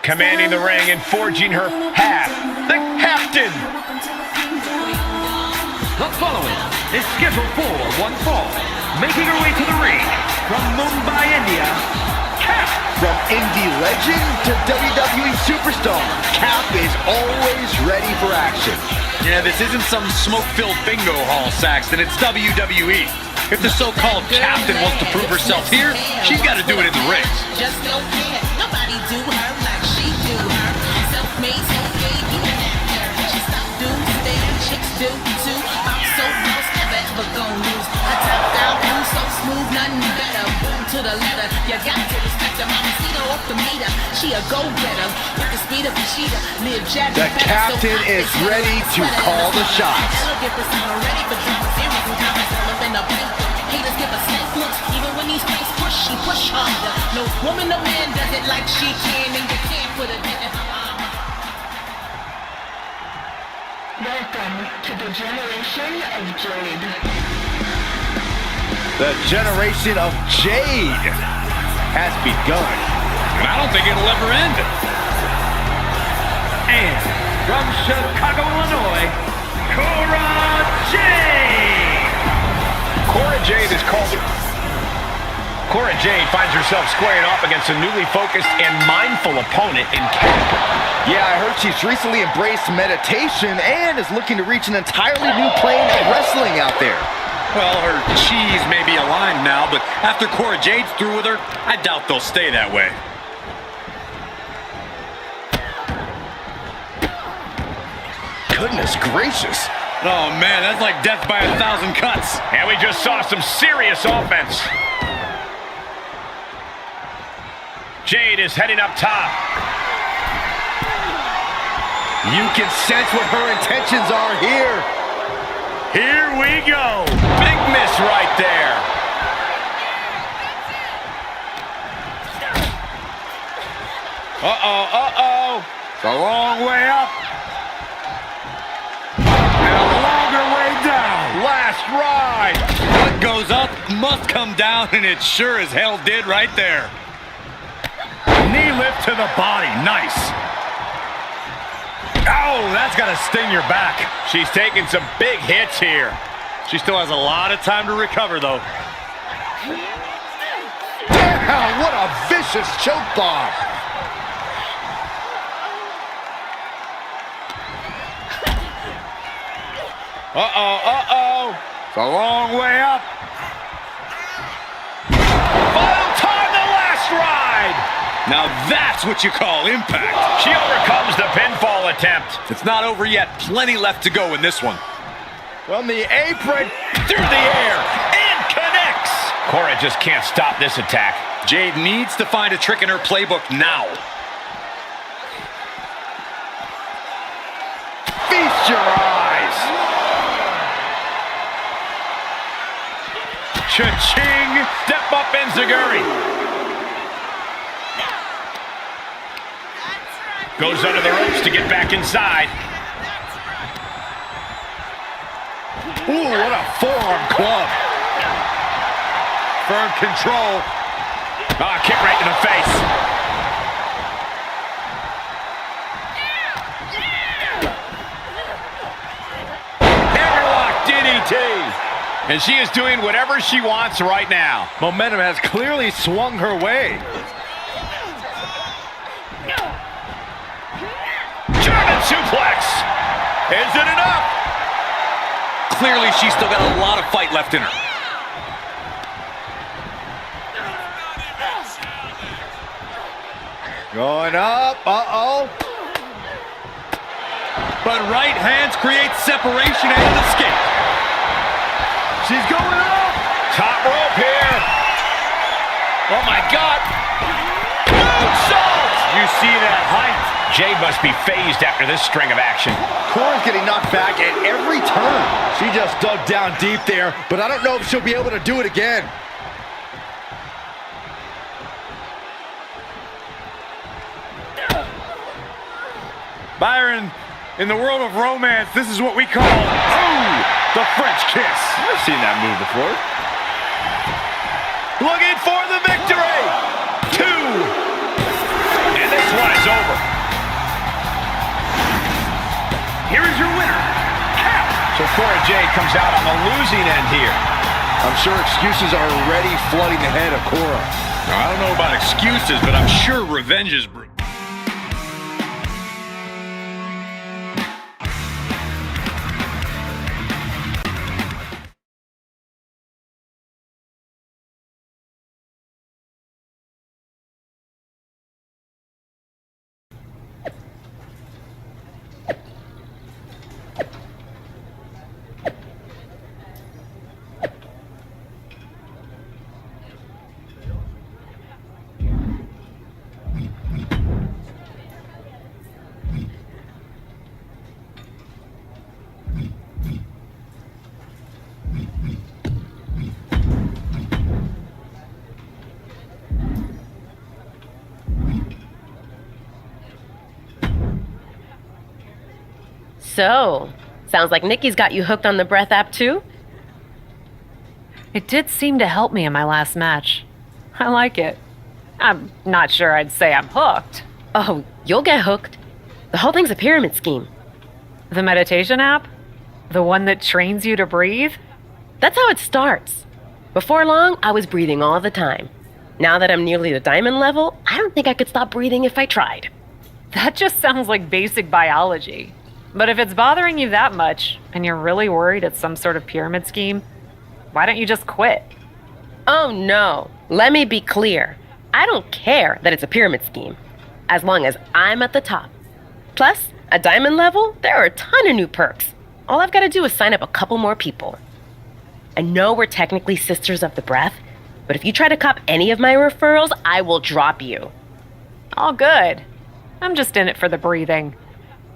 S13: Commanding the ring and forging her path, the captain.
S5: The following is scheduled for one fall. Making her way to the ring from Mumbai, India, Cap.
S14: From indie legend to WWE Superstar, Cap is always ready for action.
S16: Yeah, this isn't some smoke-filled bingo hall, Saxton. It's WWE. If the so-called captain wants to prove herself here, she's got to do it in the ring.
S15: Just don't care. Nobody do her like she do her. Self-made, self-made, even after. She stopped doing stare, chicks do too. I'm so close, never gon' lose. A top down, I'm so smooth, nothing better. Boom to the letter, you got to respect her. Mama Cena off the meter, she a go-getter. With the speed of a cheetah, live jagged.
S14: The captain is ready to call the shots.
S15: Ready for drama, series and comments all up in the paper. Haters give us snake looks, even when these face push, she push harder. No woman or man does it like she can, and you can't put it in her armor.
S18: Welcome to the generation of Jade.
S14: The generation of Jade has begun.
S16: And I don't think it'll ever end.
S5: And from Chicago, Illinois, Cora Jade.
S13: Cora Jade is called... Cora Jade finds herself squaring off against a newly focused and mindful opponent in Cap.
S14: Yeah, I heard she's recently embraced meditation and is looking to reach an entirely new plane of wrestling out there.
S16: Well, her cheese may be aligned now, but after Cora Jade's through with her, I doubt they'll stay that way.
S14: Goodness gracious.
S16: Oh, man, that's like death by 1,000 cuts.
S13: And we just saw some serious offense. Jade is heading up top.
S14: You can sense what her intentions are here.
S13: Here we go. Big miss right there.
S16: Uh-oh, uh-oh. It's a long way up. And a longer way down.
S13: Last ride.
S16: What goes up must come down, and it sure as hell did right there.
S13: Knee lift to the body. Nice. Oh, that's got to sting your back. She's taking some big hits here.
S16: She still has a lot of time to recover, though.
S14: Damn, what a vicious choke bomb.
S16: Uh-oh, uh-oh. It's a long way up.
S13: Final time, the last ride.
S16: Now that's what you call impact.
S13: She overcomes the pinfall attempt.
S16: It's not over yet. Plenty left to go in this one.
S14: From the apron,
S13: through the air, and connects. Cora just can't stop this attack.
S16: Jade needs to find a trick in her playbook now.
S14: Feast your eyes.
S13: Cha-ching! Step up Enziguri. Goes under the ropes to get back inside.
S14: Ooh, what a forearm club.
S13: Firm control. Ah, kick right to the face. Hammerlock DDT. And she is doing whatever she wants right now.
S14: Momentum has clearly swung her way.
S13: German suplex. Is it enough?
S16: Clearly, she's still got a lot of fight left in her.
S14: Going up, uh-oh.
S16: But right hands create separation and an escape.
S14: She's going up.
S13: Top rope here. Oh my God. Moonsault. You see that height? Jade must be phased after this string of action.
S14: Cora's getting knocked back at every turn. She just dug down deep there, but I don't know if she'll be able to do it again.
S16: Byron, in the world of romance, this is what we call, the French kiss.
S14: I've seen that move before.
S13: Looking for the victory. 2. And this one is over. Here is your winner. So Cora Jade comes out on the losing end here.
S14: I'm sure excuses are already flooding the head of Cora.
S16: Now, I don't know about excuses, but I'm sure revenge is brewing.
S19: So, sounds like Nikki's got you hooked on the Breath app too?
S7: It did seem to help me in my last match. I like it. I'm not sure I'd say I'm hooked.
S19: Oh, you'll get hooked. The whole thing's a pyramid scheme.
S7: The meditation app? The one that trains you to breathe?
S19: That's how it starts. Before long, I was breathing all the time. Now that I'm nearly the diamond level, I don't think I could stop breathing if I tried.
S7: That just sounds like basic biology. But if it's bothering you that much, and you're really worried it's some sort of pyramid scheme, why don't you just quit?
S19: Oh no, let me be clear. I don't care that it's a pyramid scheme, as long as I'm at the top. Plus, at diamond level, there are a ton of new perks. All I've got to do is sign up a couple more people. I know we're technically Sisters of the Breath, but if you try to cop any of my referrals, I will drop you.
S7: All good. I'm just in it for the breathing.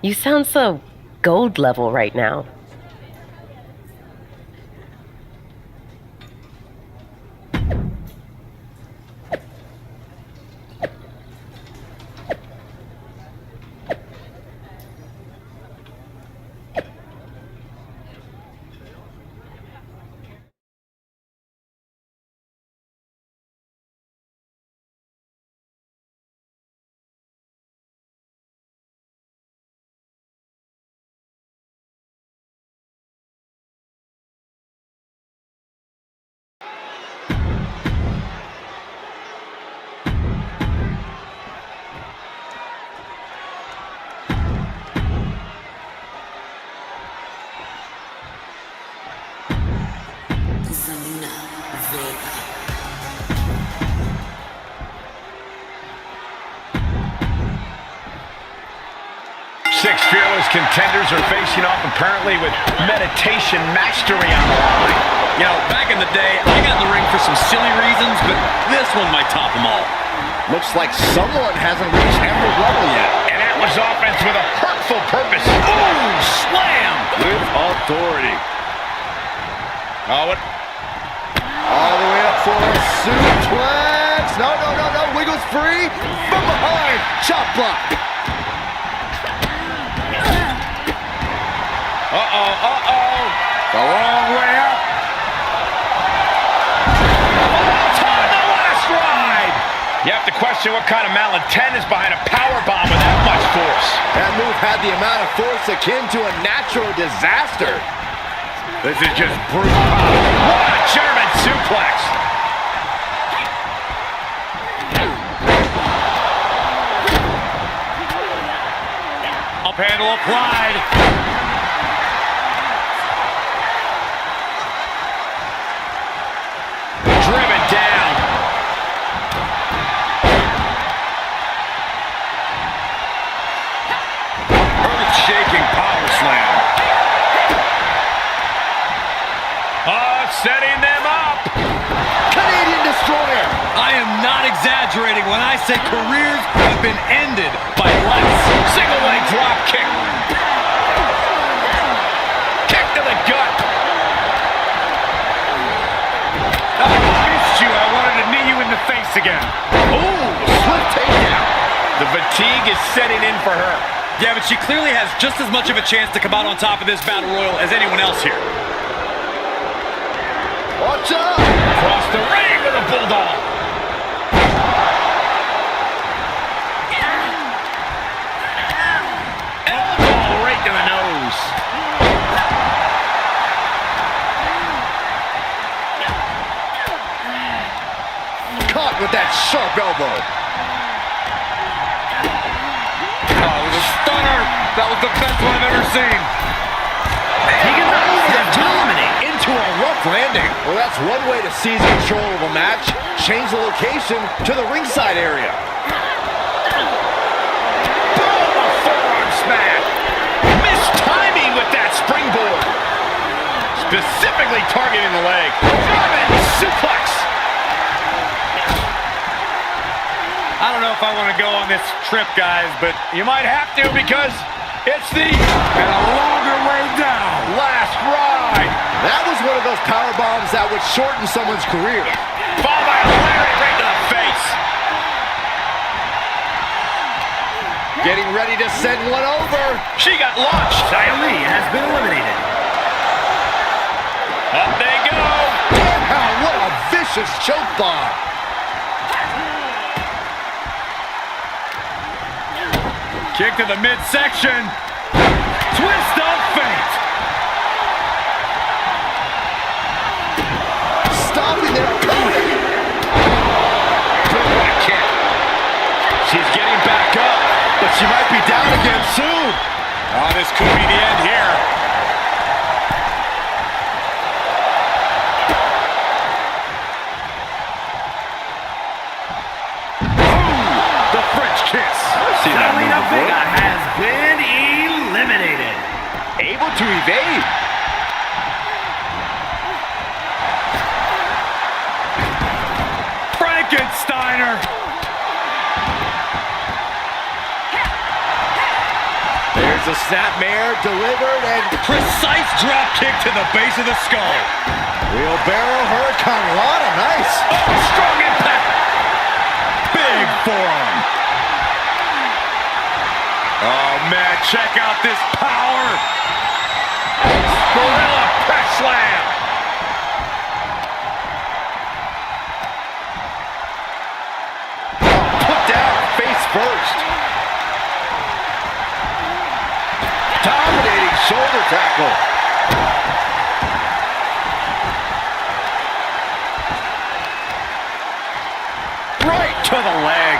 S19: You sound so gold level right now.
S13: Six fearless contenders are facing off apparently with meditation mastery on the line.
S16: You know, back in the day, I got in the ring for some silly reasons, but this one might top them all.
S14: Looks like someone hasn't reached emerald level yet.
S13: And that was offense with a hurtful purpose.
S16: Ooh, slam!
S14: With authority.
S13: Oh, what?
S14: All the way up for a suplex. No, no, no, no. Wiggles free. From behind. Chop block.
S13: A long way up. All-time the last ride. You have to question what kind of malintent is behind a powerbomb with that much force.
S14: That move had the amount of force akin to a natural disaster.
S13: This is just brute power. What a German suplex. Up handle applied. Driven down. Earth-shaking power slam. Setting them up.
S14: Canadian Destroyer.
S16: I am not exaggerating when I say careers have been ended by less.
S13: Single leg drop kick. Kick to the gut. Oh, I missed you. I wanted to knee you in the face again.
S14: Ooh, swift takedown.
S13: The fatigue is setting in for her.
S16: Yeah, but she clearly has just as much of a chance to come out on top of this battle royal as anyone else here.
S14: Watch out!
S13: Across the ring with a bulldog. Elbow right to the nose.
S14: Caught with that sharp elbow.
S16: Oh, it was a stunner. That was the best one I've ever seen.
S14: Into a rough landing. Well, that's one way to seize control of a match. Change the location to the ringside area.
S13: Boom! A forearm smash. Missed timing with that springboard. Specifically targeting the leg. German suplex.
S16: I don't know if I want to go on this trip, guys, but you might have to because it's the and a longer way down.
S13: Last ride.
S14: That was one of those power bombs that would shorten someone's career.
S13: Followed by a lariat right to the face.
S14: Getting ready to send one over.
S13: She got launched.
S14: Lee has been eliminated.
S13: Up they go.
S14: Wow, what a vicious choke bomb.
S16: Kick to the midsection. Twist of fate.
S14: Stopping their opponent.
S13: What a kick. She's getting back up,
S14: but she might be down again soon.
S16: Oh, this could be the end here.
S13: Ooh, the French kiss. See that move before?
S20: Has been eliminated.
S14: Able to evade.
S16: Frankensteiner.
S14: There's a snapmare delivered and
S16: Precise drop kick to the base of the skull.
S14: wheelbarrow hurricane rana, nice.
S16: Oh, strong impact. Big forearm. Oh, man, check out this power.
S13: Gorilla press slam.
S14: Put down face first. Dominating shoulder tackle.
S16: Right to the leg.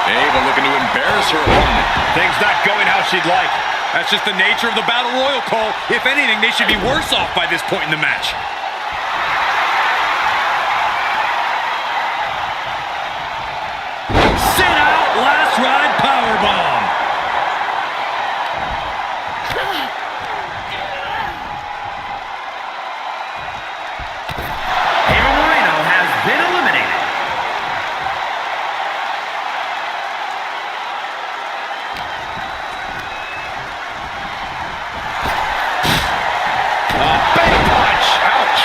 S16: Ava looking to embarrass her opponent. Things not going how she'd like. That's just the nature of the Battle Royal, Cole. If anything, they should be worse off by this point in the match. Sit out, last ride powerbomb.
S20: Has been eliminated.
S13: Big punch. Ouch.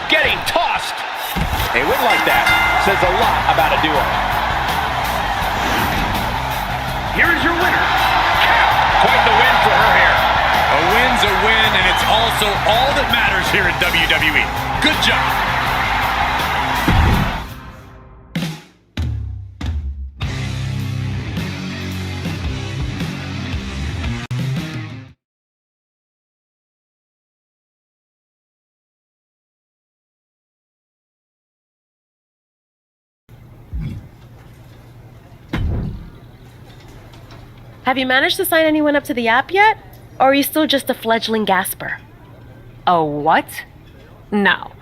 S13: Getting tossed.
S14: A win like that says a lot about a duo.
S20: here is your winner,
S16: Quite the win for her here. A win's a win, and it's also all that matters here in WWE. Good job.
S19: Have you managed to sign anyone up to the app yet? Or are you still just a fledgling gasper?
S7: Oh, what? No.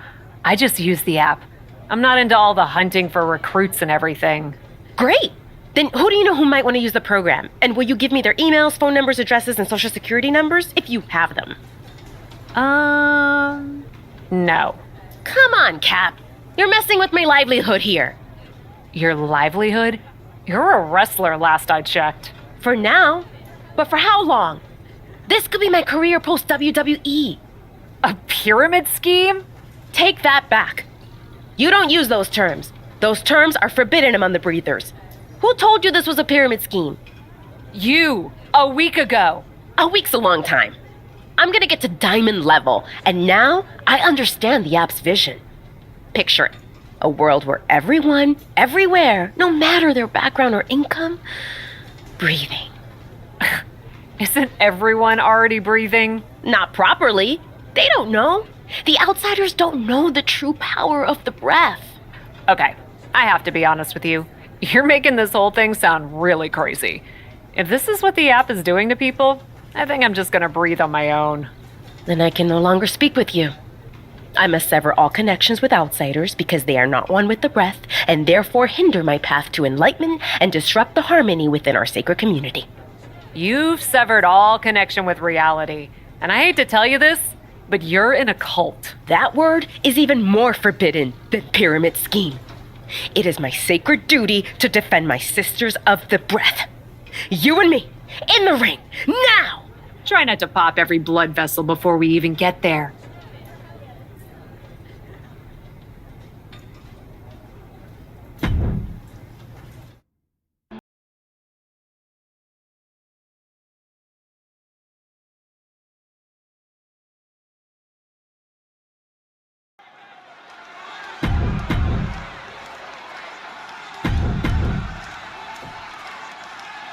S7: I just use the app. I'm not into all the hunting for recruits and everything.
S19: Great! Then who do you know who might want to use the program? And will you give me their emails, phone numbers, addresses, and social security numbers if you have them?
S7: No.
S19: Come on, Cap. You're messing with my livelihood here.
S7: Your livelihood? You're a wrestler last I checked.
S19: For now. But for how long? This could be my career post WWE.
S7: A pyramid scheme?
S19: Take that back. You don't use those terms. Those terms are forbidden among the breathers. Who told you this was a pyramid scheme?
S7: You, a week ago.
S19: A week's a long time. I'm gonna get to diamond level, and now I understand the app's vision. Picture it. A world where everyone, everywhere, no matter their background or income, breathing.
S7: Isn't everyone already breathing?
S19: Not properly. They don't know. The outsiders don't know the true power of the breath.
S7: Okay, I have to be honest with you. You're making this whole thing sound really crazy. If this is what the app is doing to people, I think I'm just gonna breathe on my own.
S19: Then I can no longer speak with you. I must sever all connections with outsiders because they are not one with the breath and therefore hinder my path to enlightenment and disrupt the harmony within our sacred community.
S7: You've severed all connection with reality. And I hate to tell you this, but you're in a cult.
S19: That word is even more forbidden than pyramid scheme. It is my sacred duty to defend my sisters of the breath. You and me, in the ring, now!
S7: Try not to pop every blood vessel before we even get there.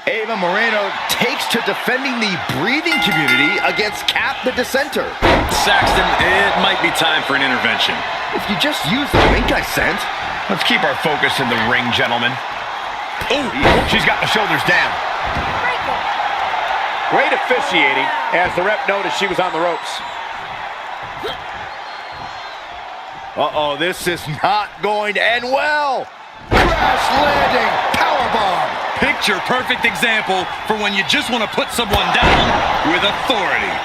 S14: Ava Moreno takes to defending the breathing community against Cap the Dissenter.
S16: Saxton, it might be time for an intervention.
S14: If you just use the link I sent.
S13: Let's keep our focus in the ring, gentlemen. Ooh, she's got the shoulders down.
S21: Great officiating as the rep noticed she was on the ropes.
S14: Uh-oh, this is not going to end well. Crash landing, powerbomb.
S16: Picture perfect example for when you just want to put someone down with authority.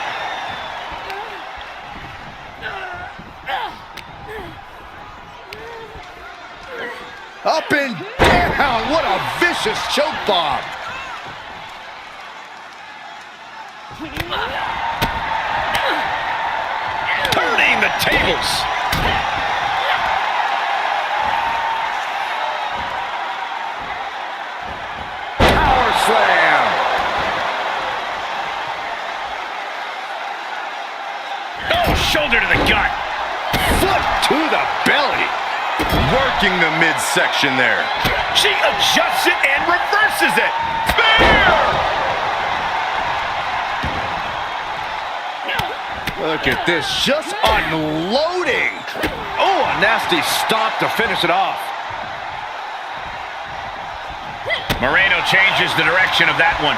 S14: Up and down, what a vicious choke bomb.
S13: Turning the tables.
S14: Power slam.
S13: Oh, shoulder to the gut.
S14: Foot to the belly.
S16: Working the midsection there.
S13: She adjusts it and reverses it. Spear!
S14: Look at this, just unloading. Oh, a nasty stop to finish it off.
S13: Moreno changes the direction of that one.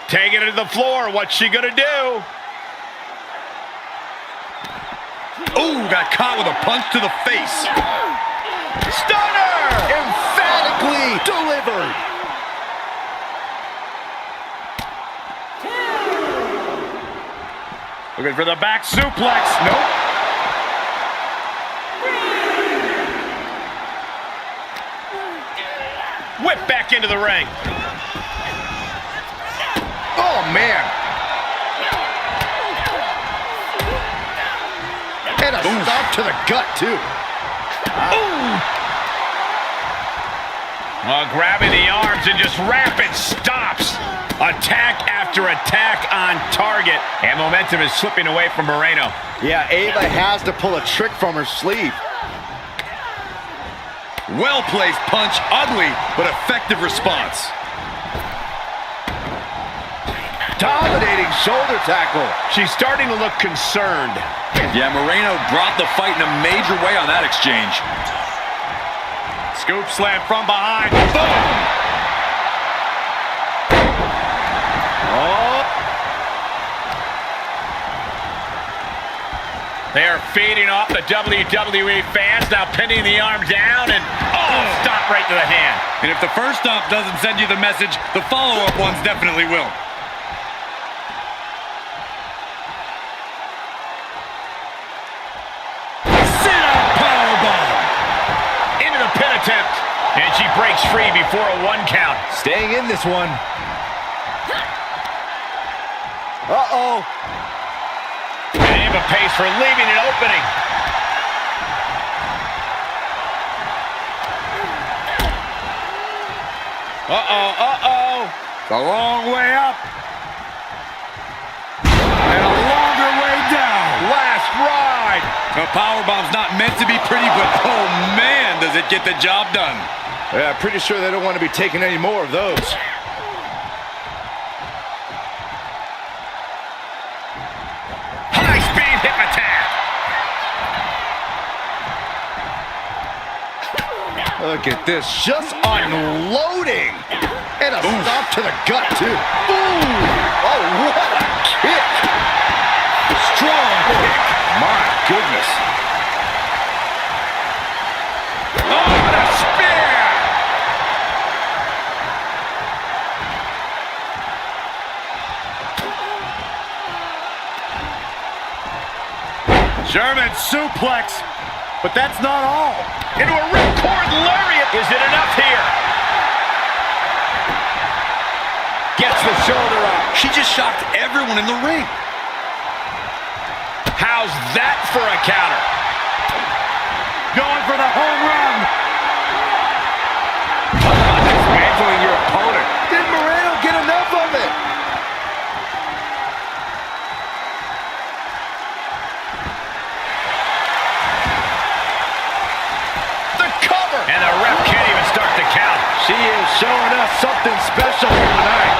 S13: Taking it to the floor, what's she gonna do?
S16: Ooh, got caught with a punch to the face.
S14: Stunner! Emphatically delivered.
S13: Looking for the back suplex. Nope. Whip back into the ring.
S14: Oh, man. And a stop to the gut, too.
S13: Ooh.
S16: Grabbing the arms and just rapid stops. Attack after attack on target. And momentum is slipping away from Moreno.
S14: Yeah, Ava has to pull a trick from her sleeve.
S16: Well-placed punch, ugly, but effective response.
S14: Dominating shoulder tackle.
S16: She's starting to look concerned. Yeah, Moreno brought the fight in a major way on that exchange. Scoop slam from behind. Boom! Oh! They're feeding off the WWE fans, now pinning the arm down and, stop right to the hand. And if the first stomp doesn't send you the message, the follow-up ones definitely will. Attempt, and she breaks free before a 1 count.
S14: Staying in this one. Uh-oh.
S16: Ava pays for leaving an opening. It's a long way up. And a longer way down. Last ride. The powerbomb's not meant to be pretty, but oh man, does it get the job done.
S14: Yeah, pretty sure they don't want to be taking any more of those.
S16: High-speed hip attack.
S14: Look at this, just unloading. And a stomp to the gut, too. Ooh! Oh, what a kick. Strong kick. My goodness.
S16: Oh, what a spear! German suplex, but that's not all. Into a ripcord lariat. Is it enough here? Gets the shoulder up. She just shocked everyone in the ring. How's that for a counter? Going for the home run. Dismantling your opponent.
S14: Did Moreno get enough of it?
S16: The cover. And the ref can't even start the count.
S14: She is showing us something special here tonight.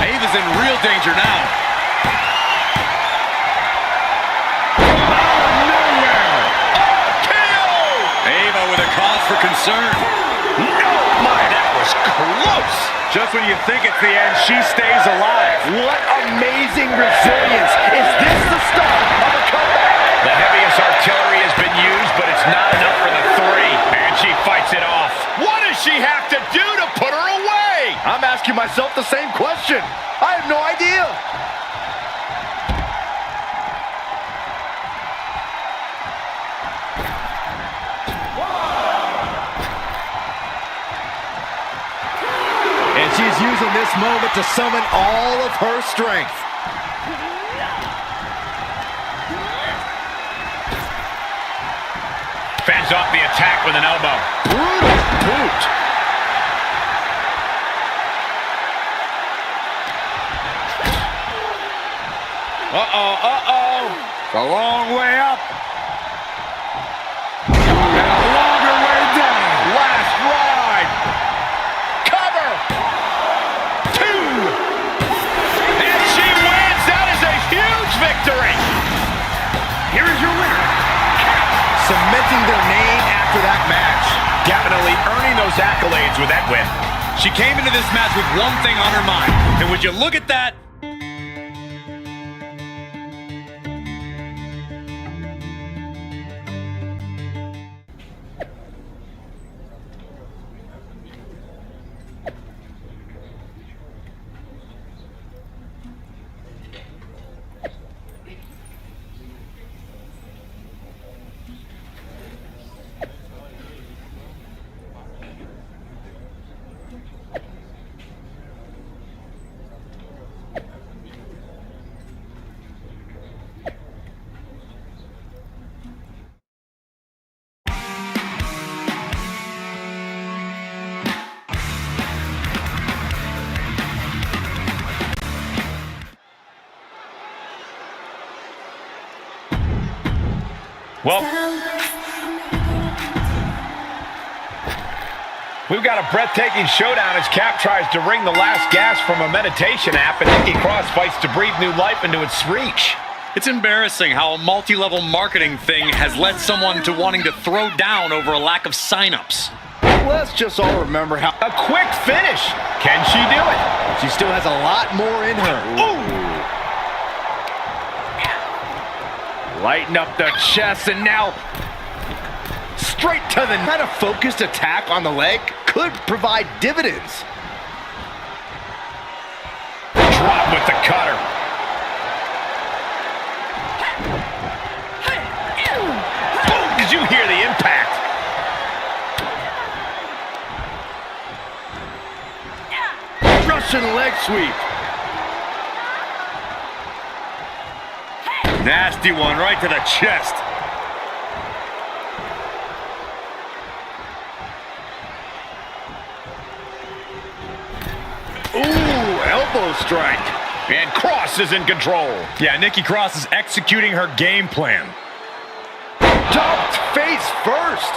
S16: Ava's in real danger now. Out of nowhere. KO! Ava with a cause for concern. No, my, that was close. Just when you think it's the end, she stays alive.
S14: What amazing resilience. Is this the start of a comeback?
S16: The heaviest artillery has been used, but it's not enough for the 3. And she fights it off. What does she have to do to put her away?
S14: I'm asking myself the same question. I have no idea. And she's using this moment to summon all of her strength.
S16: Fends off the attack with an elbow.
S14: Brutal boot.
S16: It's a long way up. And a longer way down. Last ride. Cover. 2. And she wins. That is a huge victory. Here is your winner.
S14: Cementing their name after that match.
S16: Definitely earning those accolades with that win. She came into this match with one thing on her mind. And would you look at that? Well, we've got a breathtaking showdown as Cap tries to wring the last gasp from a meditation app, and Nikki Cross fights to breathe new life into its reach.
S1: It's embarrassing how a multi-level marketing thing has led someone to wanting to throw down over a lack of signups.
S14: Let's just all remember how
S16: a quick finish. Can she do it?
S14: She still has a lot more in her.
S16: Ooh.
S14: Lighten up the chest, and now straight to the kind of focused attack on the leg could provide dividends.
S16: Drop with the cutter. Boom! Did you hear the impact?
S14: Russian leg sweep.
S16: Nasty one right to the chest.
S14: Ooh, elbow strike.
S16: And Cross is in control.
S1: Yeah, Nikki Cross is executing her game plan.
S14: Dumped face first.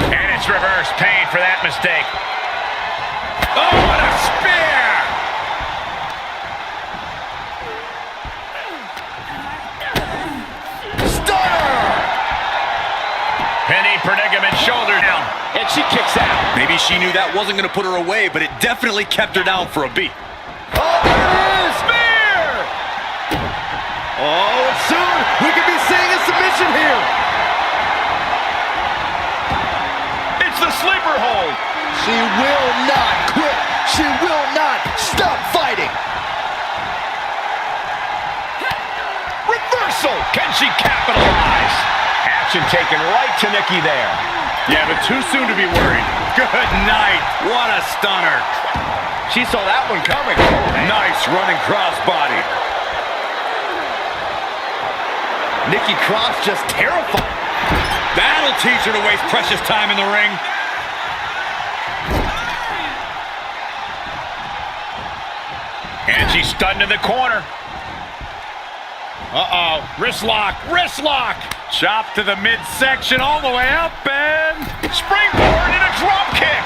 S16: And it's reverse pain for that mistake. Oh, what a spear! Penny predicament, shoulder down, and she kicks out.
S1: Maybe she knew that wasn't going to put her away, but it definitely kept her down for a beat.
S14: Oh, there it is! Spear! Oh, and soon we could be seeing a submission here.
S16: It's the sleeper hold.
S14: She will not quit. She will not stop fighting.
S16: Reversal. Can she capitalize? Action taken right to Nikki there.
S1: Yeah, but too soon to be worried. Good night. What a stunner.
S14: She saw that one coming.
S16: Nice running crossbody.
S14: Nikki Cross just terrified.
S1: That'll teach her to waste precious time in the ring.
S16: And she's stunned in the corner. Uh-oh, wrist lock, wrist lock. Chop to the midsection all the way up and springboard and a drop kick.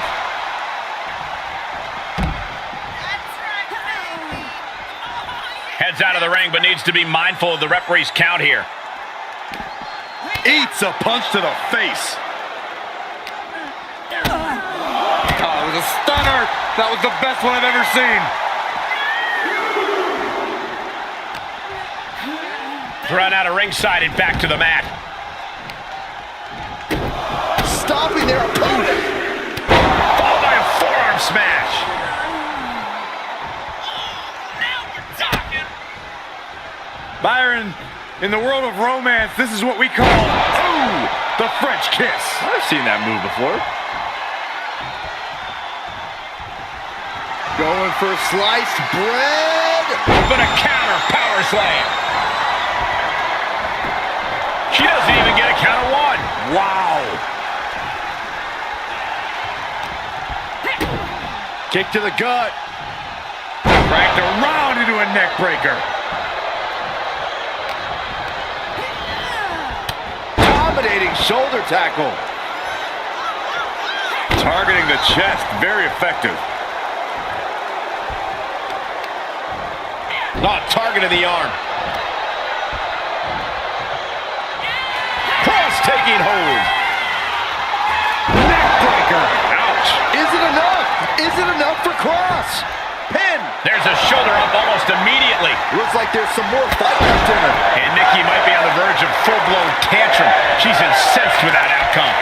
S16: Heads out of the ring, but needs to be mindful of the referee's count here.
S14: Eats a punch to the face.
S1: Oh, it was a stunner. That was the best one I've ever seen.
S16: Run out of ringside and back to the mat.
S14: Stopping their opponent.
S16: Followed by a forearm smash.
S1: Byron, in the world of romance, this is what we call, ooh, the French kiss.
S14: I've seen that move before. Going for sliced bread.
S16: But a counter power slam. She doesn't even get a count of one. Wow.
S14: Kick to the gut.
S16: Cranked around into a neck breaker.
S14: Dominating shoulder tackle.
S16: Targeting the chest, very effective. Not targeting the arm. Cross taking hold. Neck breaker. Ouch.
S14: Is it enough? Is it enough for Cross? Pin.
S16: There's a shoulder up almost immediately.
S14: Looks like there's some more fight left in her.
S16: And Nikki might be on the verge of full-blown tantrum. She's incensed with that outcome.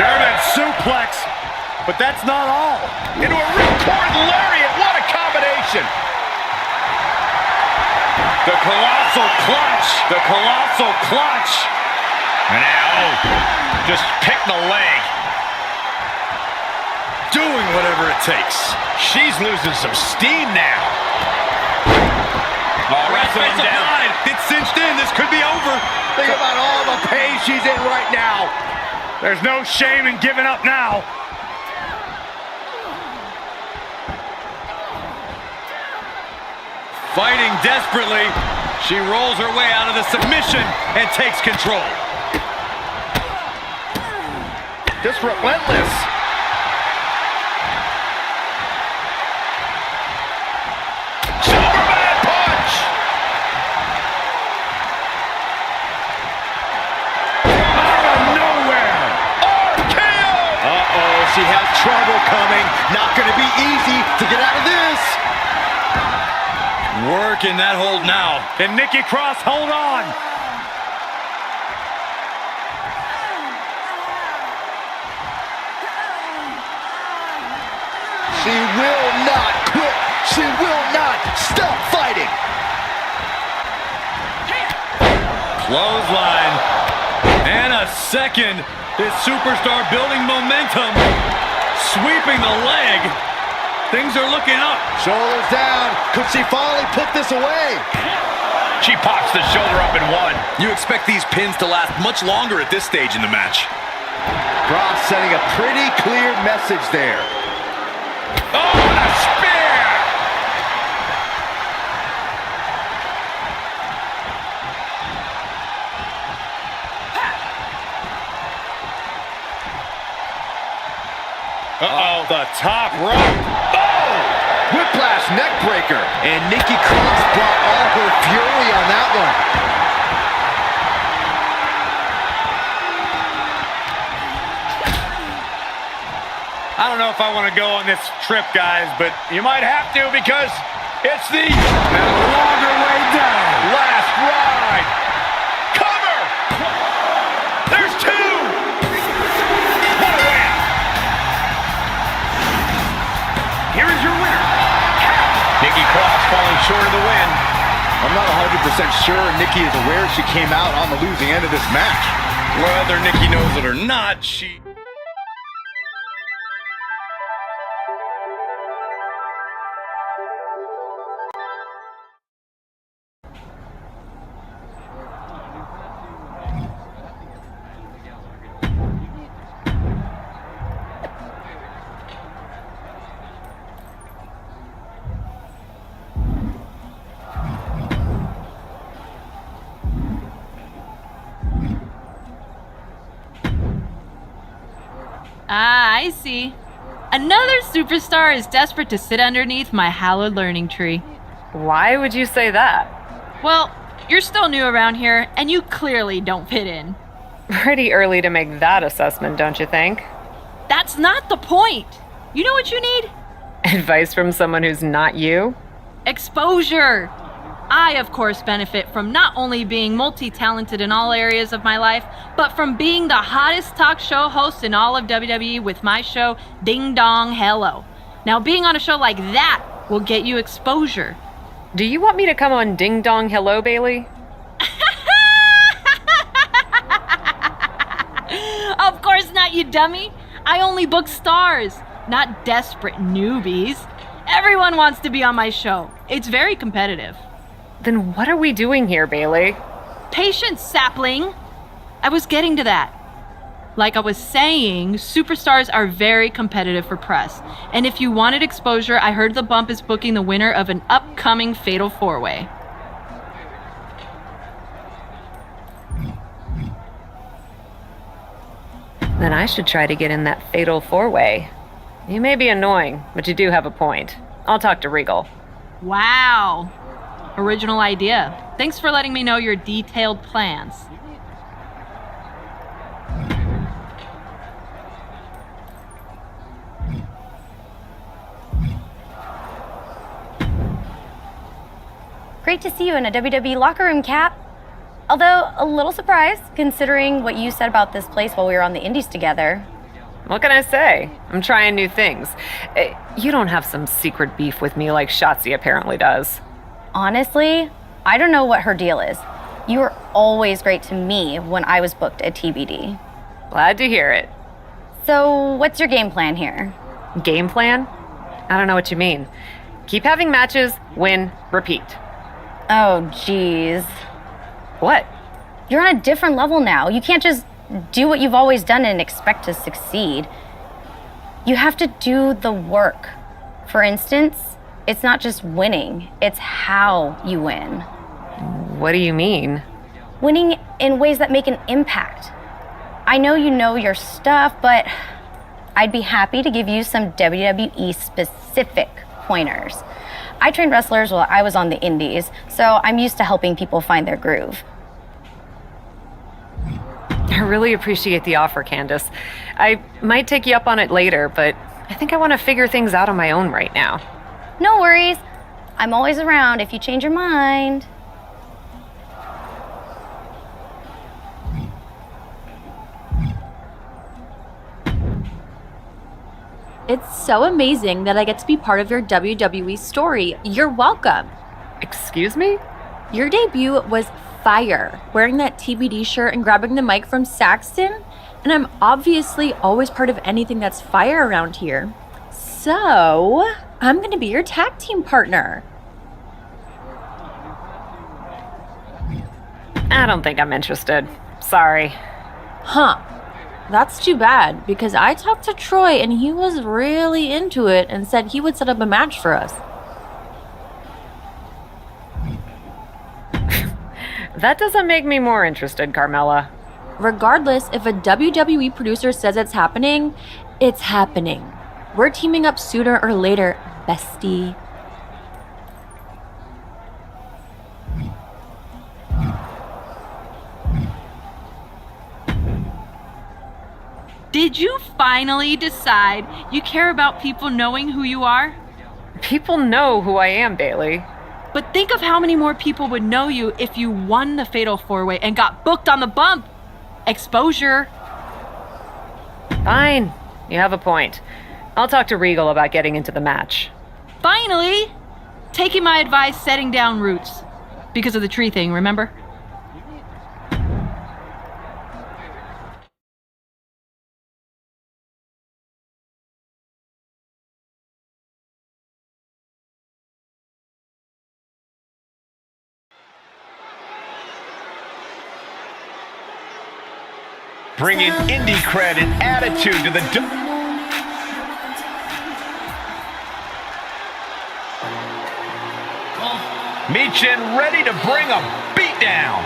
S1: German suplex, but that's not all.
S16: Into a ripcord lariat. What a combination. The colossal clutch. The colossal clutch. And now, just pick the leg.
S1: Doing whatever it takes.
S16: She's losing some steam now. Oh, wrestling down.
S1: It's cinched in. This could be over.
S14: Think about all the pain she's in right now.
S1: There's no shame in giving up now. Fighting desperately, she rolls her way out of the submission and takes control.
S14: Just relentless. Superman punch!
S1: Out of nowhere!
S14: RKO! Uh-oh, she has trouble coming. Not going to be easy to get out of this.
S1: Working that hold now. Can Nikki Cross hold on?
S14: She will not quit. She will not stop fighting.
S1: Clothesline. And a second. This superstar building momentum. Sweeping the leg. Things are looking up.
S14: Shoulders down. Could she finally put this away?
S16: She pops the shoulder up in one. You expect these pins to last much longer at this stage in the match.
S14: Cross sending a pretty clear message there.
S16: Oh, and a spear!
S1: Uh-oh, the top rope.
S14: Oh! Whiplash neck breaker. And Nikki Cross brought all her fury on that one.
S1: I don't know if I want to go on this trip, guys, but you might have to because it's the longer way down.
S16: Last ride. Cover! There's two! What a win!
S20: Here is your winner.
S16: Nikki Cross falling short of the win.
S14: I'm not 100% sure Nikki is aware she came out on the losing end of this match.
S1: Whether Nikki knows it or not, she...
S11: Ah, I see. Another superstar is desperate to sit underneath my hallowed learning tree.
S7: Why would you say that?
S11: Well, you're still new around here, and you clearly don't fit in.
S7: Pretty early to make that assessment, don't you think?
S11: That's not the point. You know what you need?
S7: Advice from someone who's not you?
S11: Exposure. I, of course, benefit from not only being multi-talented in all areas of my life, but from being the hottest talk show host in all of WWE with my show, Ding Dong Hello. Now, being on a show like that will get you exposure.
S7: Do you want me to come on Ding Dong Hello, Bailey?
S11: Of course not, you dummy. I only book stars, not desperate newbies. Everyone wants to be on my show. It's very competitive.
S7: Then what are we doing here, Bailey?
S11: Patience, sapling. I was getting to that. Like I was saying, superstars are very competitive for press. And if you wanted exposure, I heard the bump is booking the winner of an upcoming Fatal 4-Way.
S7: Then I should try to get in that Fatal 4-Way. You may be annoying, but you do have a point. I'll talk to Regal.
S11: Wow. Original idea. Thanks for letting me know your detailed plans.
S2: Great to see you in a WWE locker room, Cap. Although, a little surprised, considering what you said about this place while we were on the Indies together.
S7: What can I say? I'm trying new things. You don't have some secret beef with me like Shotzi apparently does.
S2: Honestly, I don't know what her deal is. You were always great to me when I was booked at TBD.
S7: Glad to hear it.
S2: So, what's your game plan here?
S7: Game plan? I don't know what you mean. Keep having matches, win, repeat.
S2: Oh, geez.
S7: What?
S2: You're on a different level now. You can't just do what you've always done and expect to succeed. You have to do the work. For instance, It's not just winning, it's how you win.
S7: What do you mean?
S2: Winning in ways that make an impact. I know you know your stuff, but I'd be happy to give you some WWE specific pointers. I trained wrestlers while I was on the indies, so I'm used to helping people find their groove.
S7: I really appreciate the offer, Candace. I might take you up on it later, but I think I want to figure things out on my own right now.
S2: No worries. I'm always around if you change your mind.
S8: It's so amazing that I get to be part of your WWE story. You're welcome.
S7: Excuse me?
S8: Your debut was fire. Wearing that TBD shirt and grabbing the mic from Saxton. And I'm obviously always part of anything that's fire around here. So, I'm going to be your tag team partner.
S7: I don't think I'm interested. Sorry.
S8: Huh. That's too bad, because I talked to Troy and he was really into it and said he would set up a match for us.
S7: That doesn't make me more interested, Carmella.
S8: Regardless, if a WWE producer says it's happening, it's happening. We're teaming up sooner or later, bestie.
S11: Did you finally decide you care about people knowing who you are?
S7: People know who I am, Bailey.
S11: But think of how many more people would know you if you won the Fatal 4-Way and got booked on the bump. Exposure.
S7: Fine. You have a point. I'll talk to Regal about getting into the match.
S11: Finally! Taking my advice, setting down roots. Because of the tree thing, remember?
S13: Bringing indie cred and attitude to the... Michin ready to bring a beatdown.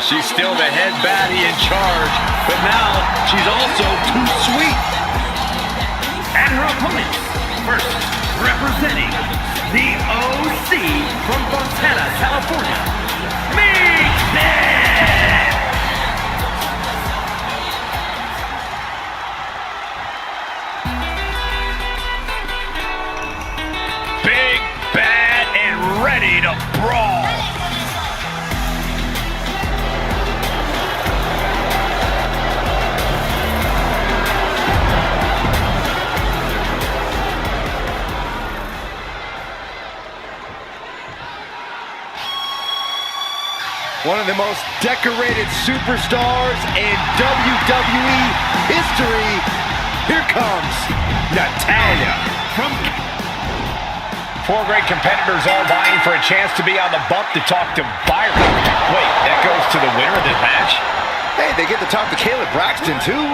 S16: She's still the head baddie in charge, but now she's also too sweet.
S20: And her opponent, first representing the OC from Fontana, California, Michin!
S13: Big, bad, and ready to brawl.
S14: One of the most decorated superstars in WWE history. Here comes Natalya from...
S13: Four great competitors all vying for a chance to be on the bump to talk to Byron. Wait, that goes to the winner of this match?
S14: Hey, they get to talk to Caleb Braxton, too.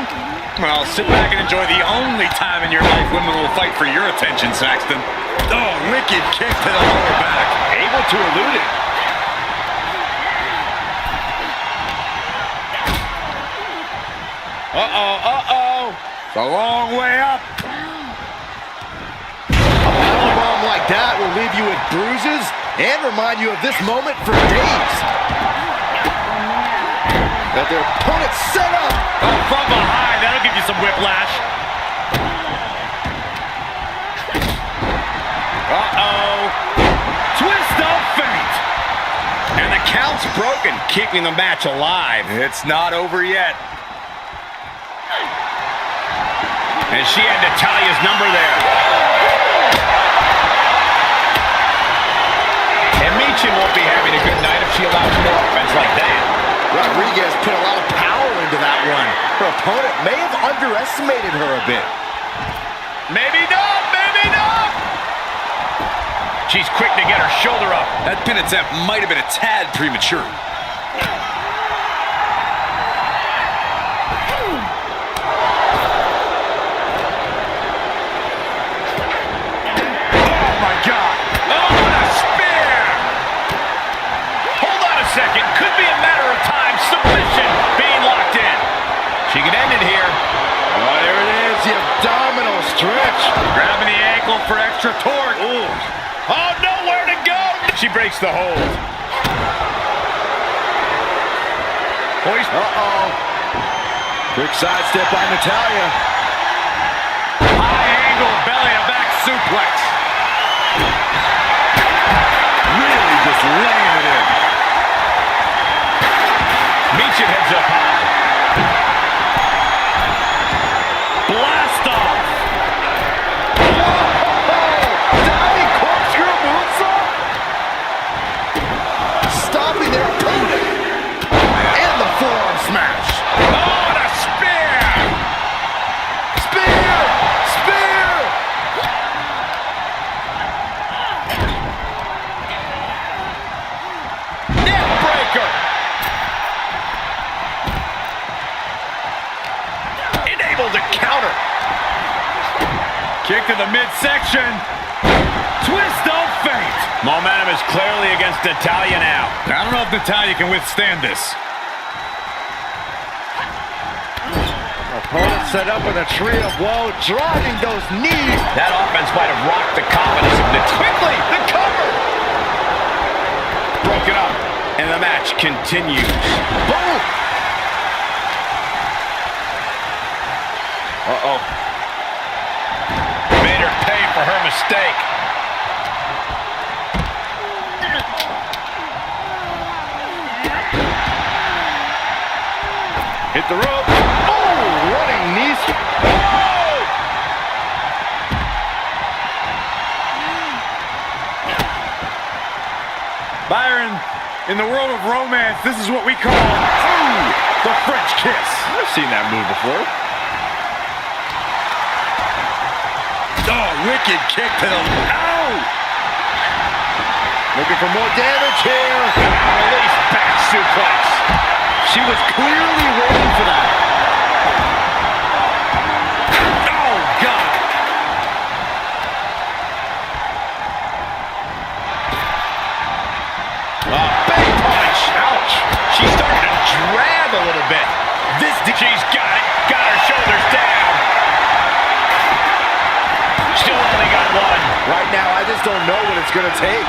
S16: Well, sit back and enjoy the only time in your life women will fight for your attention, Saxton. Oh, wicked kick to the lower back.
S13: Able to elude it.
S16: It's a long way up.
S14: A powerbomb like that will leave you with bruises and remind you of this moment for days. Got their opponent set up.
S16: Oh, from behind, that'll give you some whiplash. Twist of fate. And the count's broken, keeping the match alive. It's not over yet.
S13: And she had Natalya's number there. And Michin won't be having a good night if she allows more offense like that.
S14: Rodriguez put a lot of power into that one. Her opponent may have underestimated her a bit.
S13: Maybe not, maybe not. She's quick to get her shoulder up.
S16: That pin attempt might have been a tad premature.
S13: God. breaks the hold.
S14: Hoist. Uh-oh. Quick sidestep by Natalya.
S1: High angle belly to back suplex.
S14: Really just laying it in.
S13: Meets it heads up high.
S1: Blast off.
S14: Diving corkscrew moonsault. Stopping their opponent. And the forearm smash.
S13: Oh, and a spear!
S14: Spear! Spear!
S13: Neck breaker! Enabled to counter.
S1: Kick to the midsection. Twist of fate.
S13: Momentum is clearly against Natalya now.
S1: I don't know if Natalya can withstand this.
S14: Opponent set up with a tree of woe, driving those knees.
S13: That offense might have rocked the confidence of Natalya. Quickly, the cover! Broken up, and the match continues.
S14: Boom!
S13: Uh-oh. Made her pay for her mistake.
S14: Hit the rope. Oh, running knees. Oh!
S1: Byron, in the world of romance, this is what we call the French kiss.
S13: I've seen that move before.
S14: Oh, wicked kick to the... Ow! Looking for more damage here.
S13: Release back suplex.
S14: She was clearly waiting for that.
S13: Oh, God. Big punch. Ouch. She's starting to drag a little bit. She's got it. Got her shoulders down. Still only got one.
S14: Right now, I just don't know what it's going to take.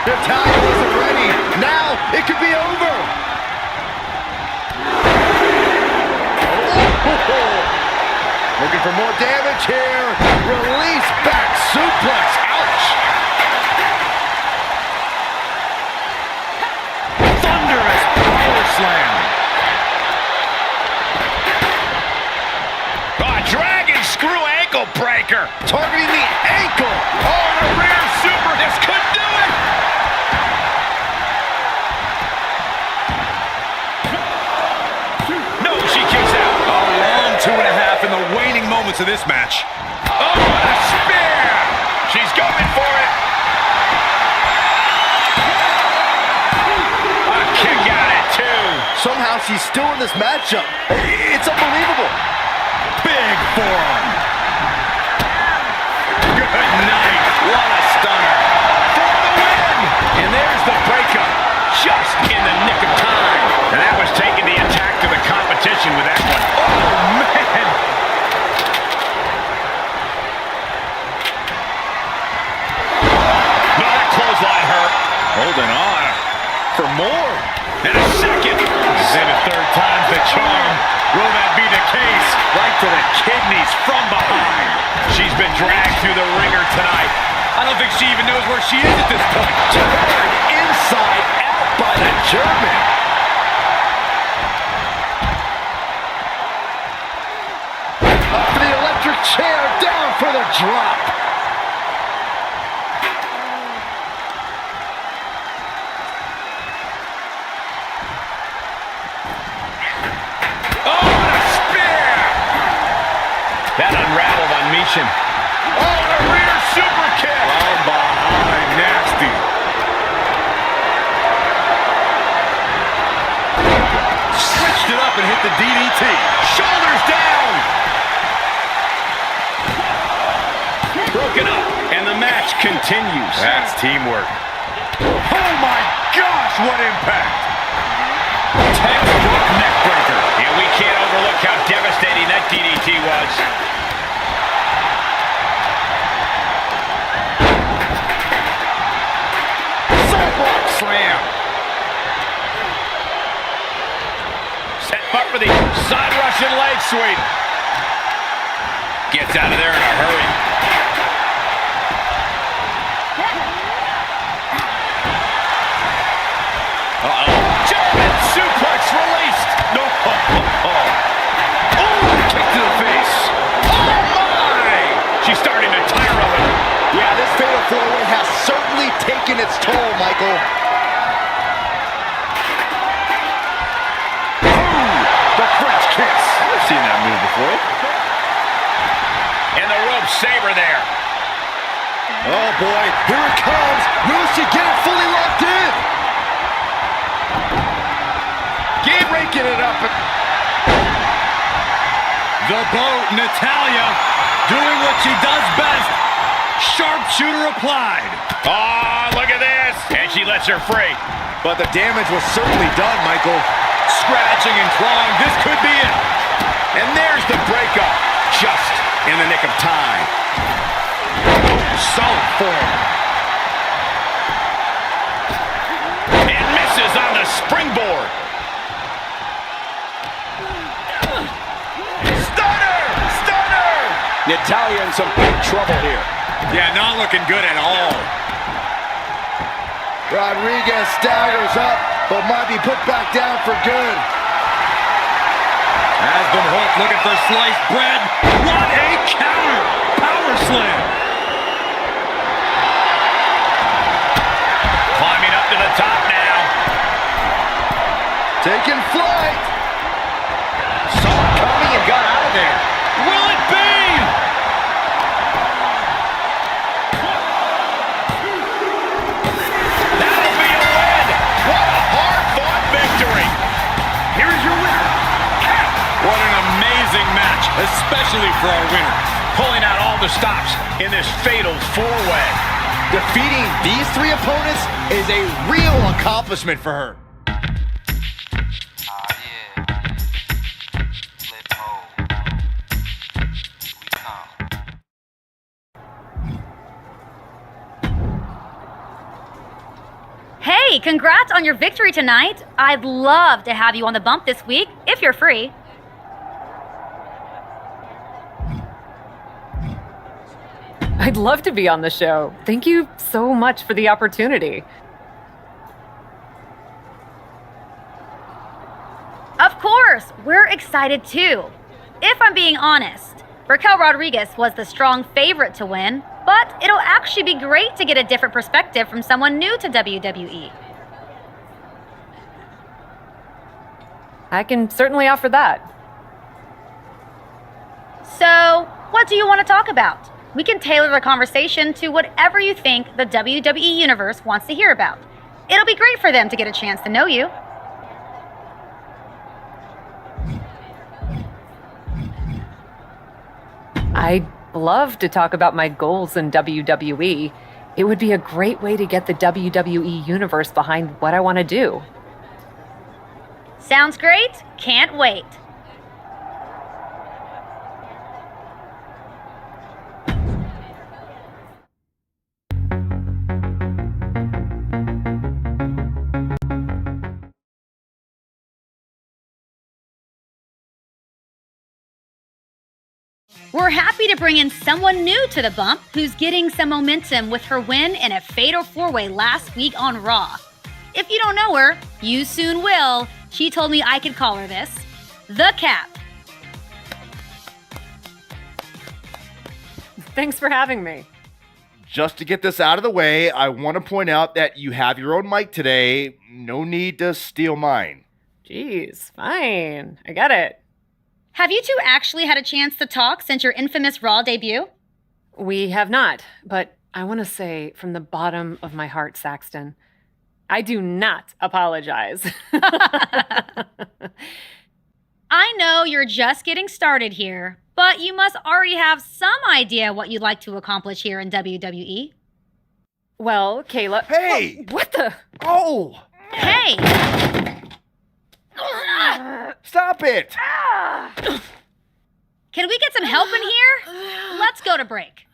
S14: Natalya wasn't ready. Now it could be over. Oh. Looking for more damage here. Release back suplex. Ouch.
S1: Thunderous power slam.
S13: Dragon screw ankle breaker.
S14: Targeting the ankle.
S13: Oh, the rear super. This could do it. No, she kicks out.
S1: A long 2.5 in the waning moments of this match.
S13: Oh, what a spear. She's going for it. A kick out at 2.
S14: Somehow she's still in this matchup. It's unbelievable.
S1: Big forearm.
S13: Good night. What a stunner. For the win. And there's the breakup. Just in the nick of time. And that was taking the attack to the competition with that one.
S1: Oh, man.
S13: No, that clothesline hurt.
S1: Holding on for more.
S13: And a second.
S1: And a third time's the charm. Will that be the case? Right to the kidneys from behind.
S13: She's been dragged through the ringer tonight.
S1: I don't think she even knows where she is at this point.
S14: Turned inside out by the German. Up for the electric chair, down for the drop.
S13: Oh, and a spear! That unraveled on Michin. Oh, and a rear super kick!
S1: From behind, nasty. Switched it up and hit the DDT.
S13: Shoulders down! Broken up, and the match continues.
S1: That's teamwork. Oh my gosh, what impact!
S13: Textbook neckbreaker. And we can't overlook how devastating that DDT was. up for the side Russian leg sweep. Gets out of there in a hurry. Uh-oh. German suplex released. No. Oh, kick to the face. Oh, my! She's starting to tire of it.
S14: Yeah, this fatal four-way has certainly taken its toll, Michael.
S13: The French kiss. I've seen that move before. And the rope saber there.
S14: Oh boy, here it comes. Will she get it fully locked in?
S13: Keep raking it up.
S1: The boat, Natalya, doing what she does best. Sharpshooter applied.
S13: Oh, look at this. And she lets her free.
S14: But the damage was certainly done, Michael.
S1: Scratching and clawing, this could be it.
S13: And there's the breakup. Just in the nick of time.
S1: Solid form.
S13: And misses on the springboard. Stunner! Stunner!
S21: Natalya in some big trouble here.
S1: Yeah, not looking good at all.
S14: Rodriguez staggers up, but might be put back down for good.
S1: Aspen Holt looking for sliced bread. What a counter! Power slam.
S13: Climbing up to the top now.
S14: Taking flight.
S13: Saw it coming and got out of there.
S1: Will it be?
S13: That'll be a win. What a hard-fought victory.
S1: Here's your winner. What an amazing match, especially for our winner.
S13: Pulling out all the stops in this fatal four-way.
S14: Defeating these three opponents is a real accomplishment for her.
S2: Hey, congrats on your victory tonight. I'd love to have you on the bump this week, if you're free.
S7: I'd love to be on the show. Thank you so much for the opportunity.
S2: Of course, we're excited too. If I'm being honest, Raquel Rodriguez was the strong favorite to win, but it'll actually be great to get a different perspective from someone new to WWE.
S7: I can certainly offer that.
S2: So, what do you want to talk about? We can tailor the conversation to whatever you think the WWE Universe wants to hear about. It'll be great for them to get a chance to know you.
S7: I'd love to talk about my goals in WWE. It would be a great way to get the WWE Universe behind what I want to do.
S2: Sounds great. Can't wait. We're happy to bring in someone new to the bump who's getting some momentum with her win in a fatal four-way last week on Raw. If you don't know her, you soon will. She told me I could call her this. The Cap.
S7: Thanks for having me.
S14: Just to get this out of the way, I want to point out that you have your own mic today. No need to steal mine.
S7: Jeez, fine. I get it.
S2: Have you two actually had a chance to talk since your infamous Raw debut?
S7: We have not, but I want to say from the bottom of my heart, Saxton, I do not apologize.
S2: I know you're just getting started here, but you must already have some idea what you'd like to accomplish here in WWE.
S7: Well, Kayla...
S14: Hey!
S7: What the...
S14: Oh!
S2: Hey!
S14: Stop it!
S2: Can we get some help in here? Let's go to break.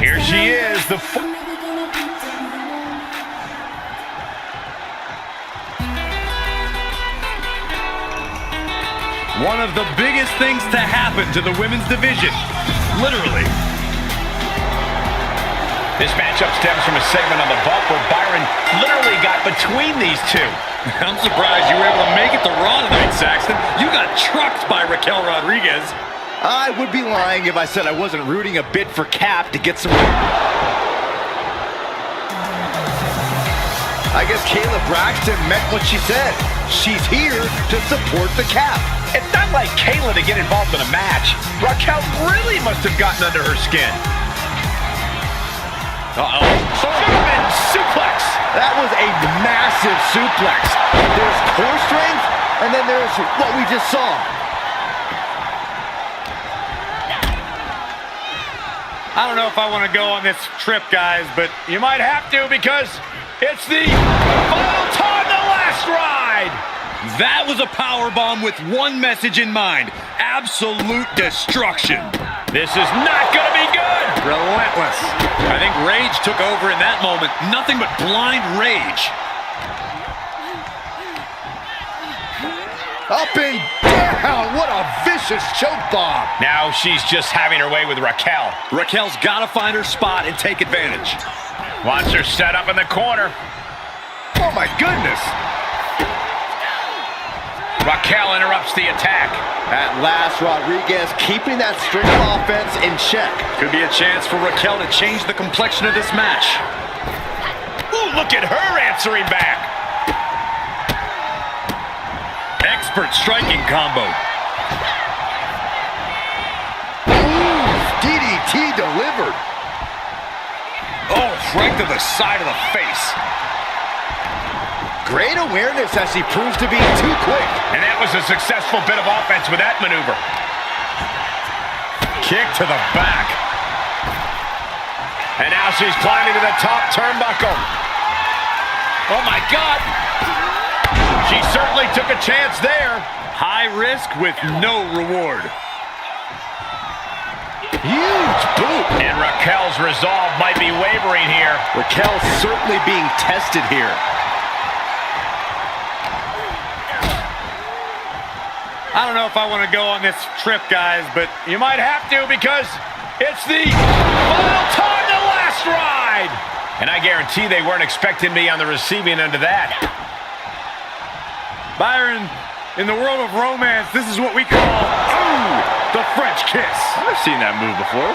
S13: Here she is, the
S1: One of the biggest things to happen to the women's division. Literally.
S13: This matchup stems from a segment on the bump where Byron literally got between these two.
S1: I'm surprised you were able to make it to Raw tonight, Saxton. You got trucked by Raquel Rodriguez.
S14: I would be lying if I said I wasn't rooting a bit for Cap to get some... I guess Kayla Braxton meant what she said. She's here to support the Cap.
S13: It's not like Kayla to get involved in a match. Raquel really must have gotten under her skin.
S14: Uh-oh. German suplex. That was a massive suplex. There's core strength, and then there's what we just saw.
S1: I don't know if I want to go on this trip, guys, but
S13: You might have to because it's the final time, the last ride.
S1: that was a powerbomb with one message in mind. Absolute destruction.
S13: This is not going to be good.
S1: Relentless. I think rage took over in that moment. Nothing but blind rage.
S14: Up and down. What a vicious choke bomb.
S13: Now she's just having her way with Raquel.
S1: Raquel's got to find her spot and take advantage.
S13: Wants her set up in the corner.
S14: Oh, my goodness.
S13: Raquel interrupts the attack.
S14: At last, Rodriguez keeping that string of offense in check.
S1: Could be a chance for Raquel to change the complexion of this match.
S13: Ooh, look at her answering back.
S1: Expert striking combo.
S14: Ooh, DDT delivered.
S1: Oh, right to the side of the face.
S14: Great awareness as he proves to be too quick.
S13: And that was a successful bit of offense with that maneuver.
S1: Kick to the back.
S13: And now she's climbing to the top turnbuckle.
S1: Oh, my God.
S13: She certainly took a chance there.
S1: High risk with no reward.
S14: Huge boot.
S13: And Raquel's resolve might be wavering here.
S14: Raquel's certainly being tested here.
S1: I don't know if I want to go on this trip, guys, but
S13: You might have to because it's the final time, the last ride. And I guarantee they weren't expecting me on the receiving end of that.
S1: Byron, in the world of romance, this is what we call, ooh, the French kiss.
S16: I've seen that move before.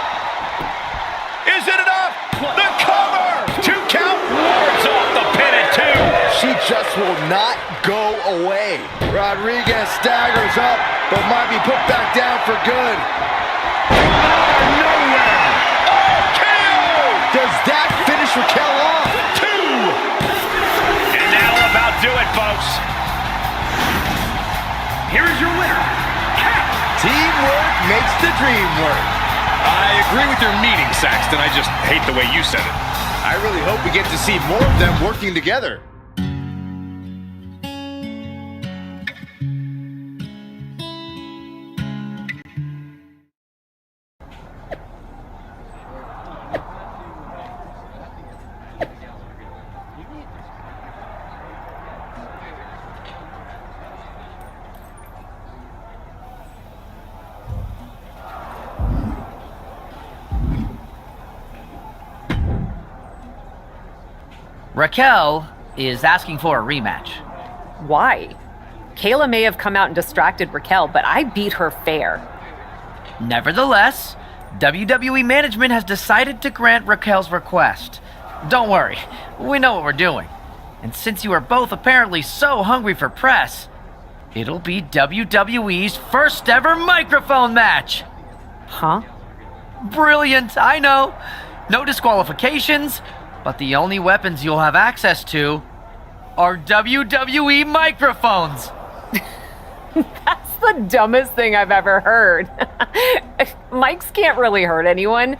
S13: Is it enough? The cover! 2 count, wards off the pin at 2.
S14: She just will not go away. Rodriguez staggers up, but might be put back down for good.
S13: Nowhere! Oh, KO!
S14: Does that finish Raquel off?
S13: 2! And that'll about do it, folks.
S20: Here is your winner, Cap.
S14: Teamwork makes the dream work.
S1: I agree with your meaning, Saxton. I just hate the way you said it.
S14: I really hope we get to see more of them working together.
S17: Raquel is asking for a rematch.
S7: Why? Kayla may have come out and distracted Raquel, but I beat her fair.
S17: Nevertheless, WWE management has decided to grant Raquel's request. Don't worry, we know what we're doing. And since you are both apparently so hungry for press, it'll be WWE's first ever microphone match.
S7: Huh?
S17: Brilliant, I know. No disqualifications, but the only weapons you'll have access to are WWE microphones.
S7: That's the dumbest thing I've ever heard. Mics can't really hurt anyone.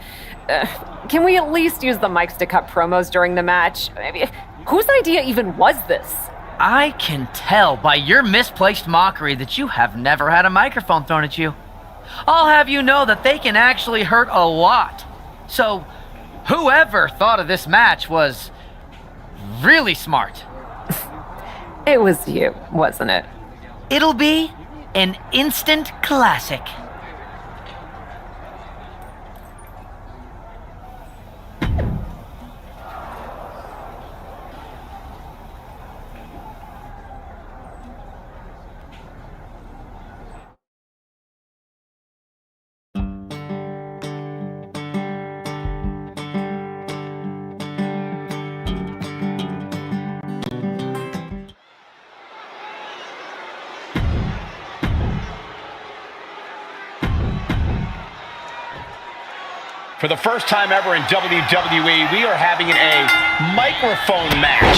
S7: Can we at least use the mics to cut promos during the match? Maybe. Whose idea even was this?
S17: I can tell by your misplaced mockery that you have never had a microphone thrown at you. I'll have you know that they can actually hurt a lot. So, Whoever thought of this match was really smart.
S7: It was you, wasn't it?
S17: It'll be an instant classic.
S13: For the first time ever in WWE, we are having a microphone match.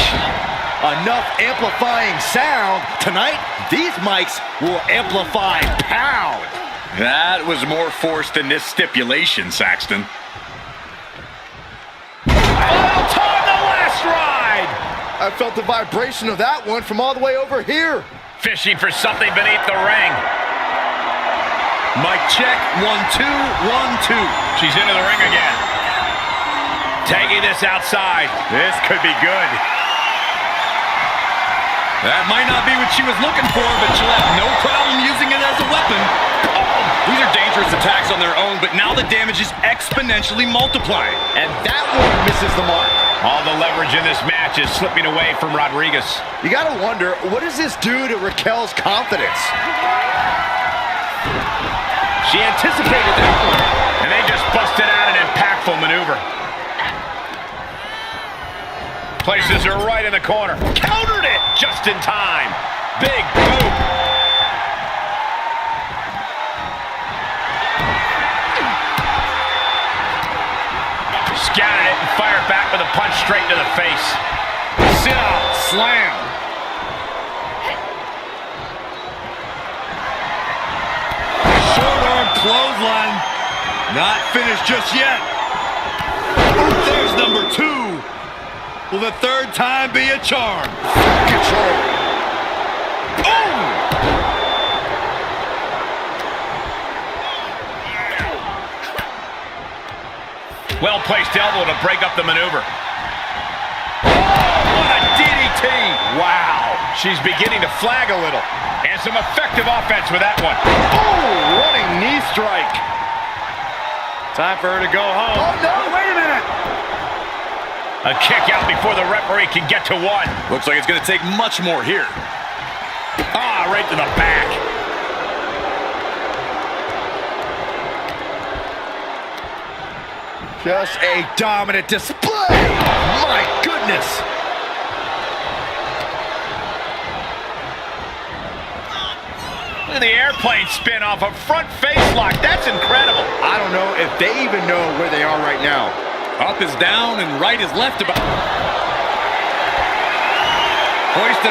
S14: Enough amplifying sound. Tonight, these mics will amplify pound.
S16: That was more force than this stipulation, Saxton.
S14: Final time, the last ride. I felt the vibration of that one from all the way over here.
S13: Fishing for something beneath the ring.
S16: Mic check, 1, 2, 1, 2.
S13: She's into the ring again. Taking this outside. This could be good.
S16: That might not be what she was looking for, but she'll have no problem using it as a weapon. Oh, these are dangerous attacks on their own, but now the damage is exponentially multiplying.
S14: And that one misses the mark.
S13: All the leverage in this match is slipping away from Rodriguez.
S14: You gotta wonder, what does this do to Raquel's confidence?
S13: She anticipated that one, and they just busted out an impactful maneuver. Places her right in the corner. Countered it just in time. Big boot. Scattered it and fired back with a punch straight to the face. Sit out, slam.
S16: Short arm clothesline. Not finished just yet. Ooh, there's number 2. Will the third time be a charm?
S14: Control.
S16: Oh!
S13: Well-placed elbow to break up the maneuver. Oh, what a DDT! Wow. She's beginning to flag a little. And some effective offense with that one.
S14: Oh, running knee strike.
S13: Time for her to go home.
S14: Oh, no, wait a minute.
S13: A kick out before the referee can get to one.
S16: Looks like it's going to take much more here.
S13: Ah, right to the back.
S14: Just a dominant display. My goodness.
S13: Look at the airplane spin off a front face lock. That's incredible.
S14: I don't know if they even know where they are right now.
S16: Up is down and right is left. Hoisted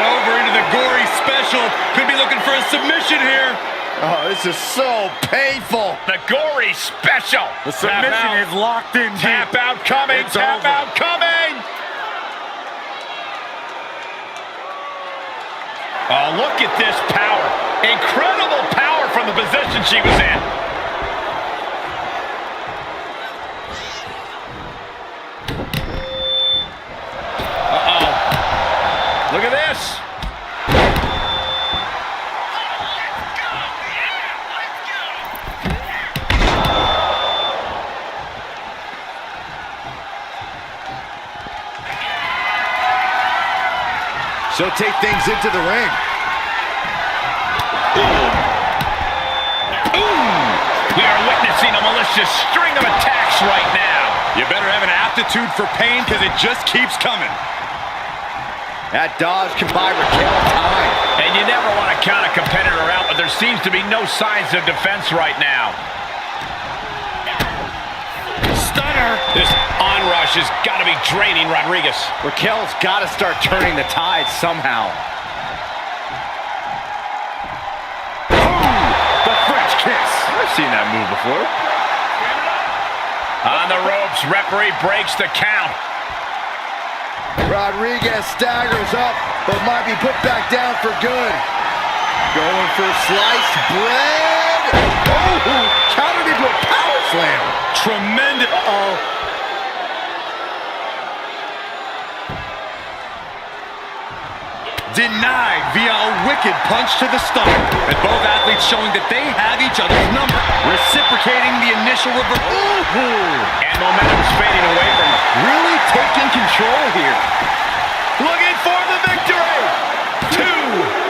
S16: over into the gory special. Could be looking for a submission here.
S14: Oh, this is so painful.
S13: The gory special.
S14: The submission is locked in.
S13: Tap out coming.
S14: It's
S13: Tap
S14: over.
S13: out coming. Oh, look at this power. Incredible power from the position she was in. Look at this.
S14: She'll take things into the ring.
S13: We are witnessing a malicious string of attacks right now.
S16: You better have an aptitude for pain because it just keeps coming.
S14: That dodge can buy Raquel time.
S13: And you never want to count a competitor out, but there seems to be no signs of defense right now. Stunner. This onrush has got to be draining Rodriguez.
S14: Raquel's got to start turning the tide somehow.
S13: The French kiss. I've seen that move before. On the ropes, referee breaks the count.
S14: Rodriguez staggers up, but might be put back down for good. Going for sliced bread. Oh, countered into a power slam.
S16: Tremendous.
S14: Uh-oh.
S1: denied via a wicked punch to the stomach. And both athletes showing that they have each other's number. Reciprocating the initial reverse. Ooh.
S13: And momentum's fading away from her.
S14: Really taking control here.
S13: Looking for the victory. 2.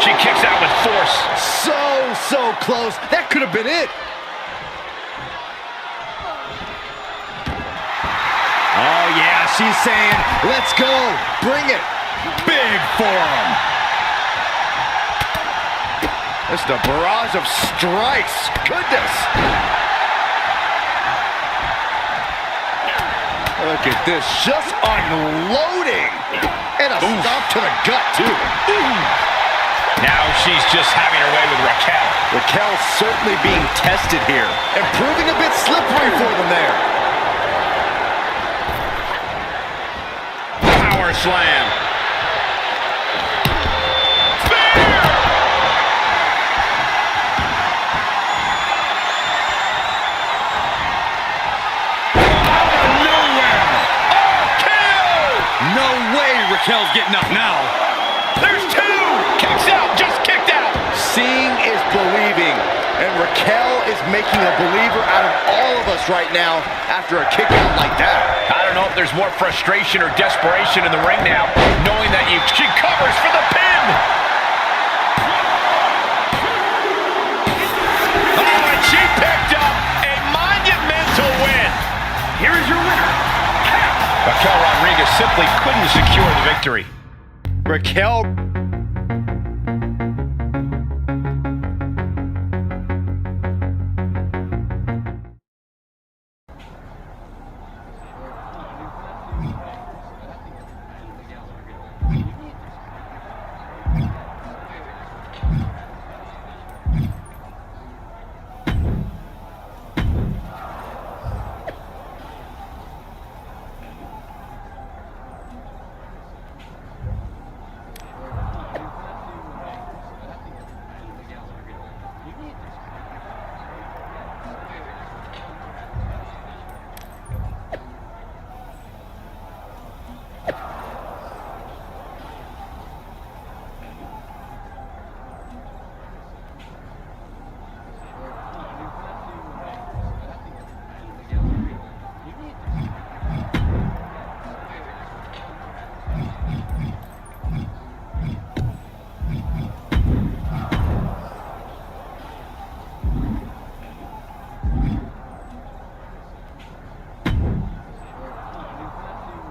S13: She kicks out with force.
S14: So close. That could have been it. Oh, yeah, she's saying, let's go. Bring it.
S1: Big forearm.
S14: Just a barrage of strikes. Goodness. Look at this. Just unloading. And a stomp to the gut, too.
S13: Now she's just having her way with Raquel.
S14: Raquel's certainly being tested here. And proving a bit slippery for them there.
S13: Power slam.
S1: Raquel's getting up now.
S13: There's 2! Kicks out, just kicked out.
S14: Seeing is believing. And Raquel is making a believer out of all of us right now after a kick out like that.
S13: I don't know if there's more frustration or desperation in the ring now, knowing that she covers for the pin. Oh, and she picked up a monumental win.
S20: Here is your winner,
S13: Raquel Rodriguez simply couldn't secure the victory.
S14: Raquel.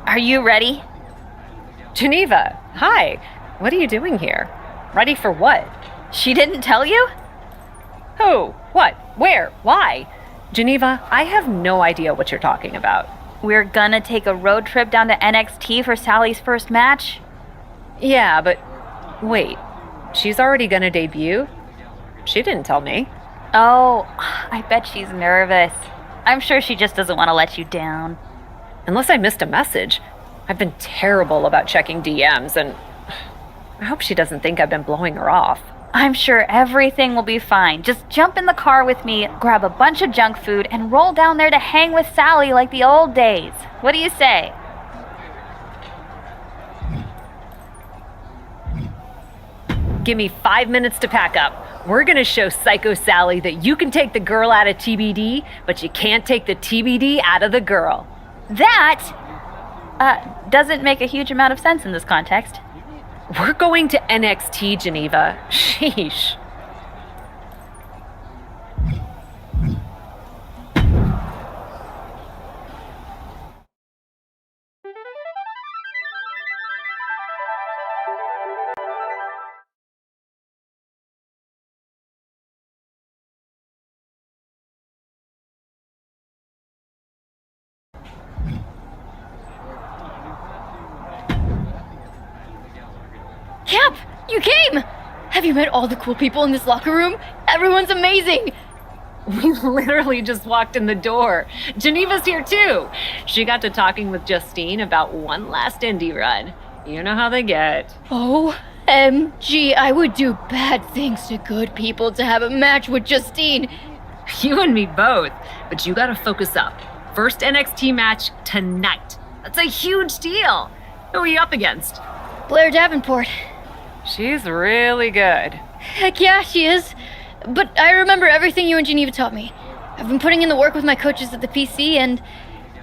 S2: Are you ready?
S7: Geneva, hi. What are you doing here? Ready for what?
S2: She didn't tell you?
S7: Who? What? Where? Why? Geneva, I have no idea what you're talking about.
S2: We're gonna take a road trip down to NXT for Sally's first match?
S7: Yeah, but wait. She's already gonna debut? She didn't tell me.
S2: Oh, I bet she's nervous. I'm sure she just doesn't want to let you down.
S7: Unless I missed a message. I've been terrible about checking DMs, and I hope she doesn't think I've been blowing her off.
S2: I'm sure everything will be fine. Just jump in the car with me, grab a bunch of junk food, and roll down there to hang with Sally like the old days. What do you say?
S7: Give me 5 minutes to pack up. We're gonna show Psycho Sally that you can take the girl out of TBD, but you can't take the TBD out of the girl.
S2: That doesn't make a huge amount of sense in this context.
S7: We're going to NXT, Geneva. Sheesh.
S6: Cap, you came! Have you met all the cool people in this locker room? Everyone's amazing!
S7: We literally just walked in the door. Geneva's here too. She got to talking with Justine about one last indie run. You know how they get.
S6: OMG, I would do bad things to good people to have a match with Justine.
S7: You and me both. But you gotta focus up. First NXT match tonight. That's a huge deal. Who are you up against?
S6: Blair Davenport.
S7: She's really good.
S6: Heck yeah, she is. But I remember everything you and Geneva taught me. I've been putting in the work with my coaches at the PC, and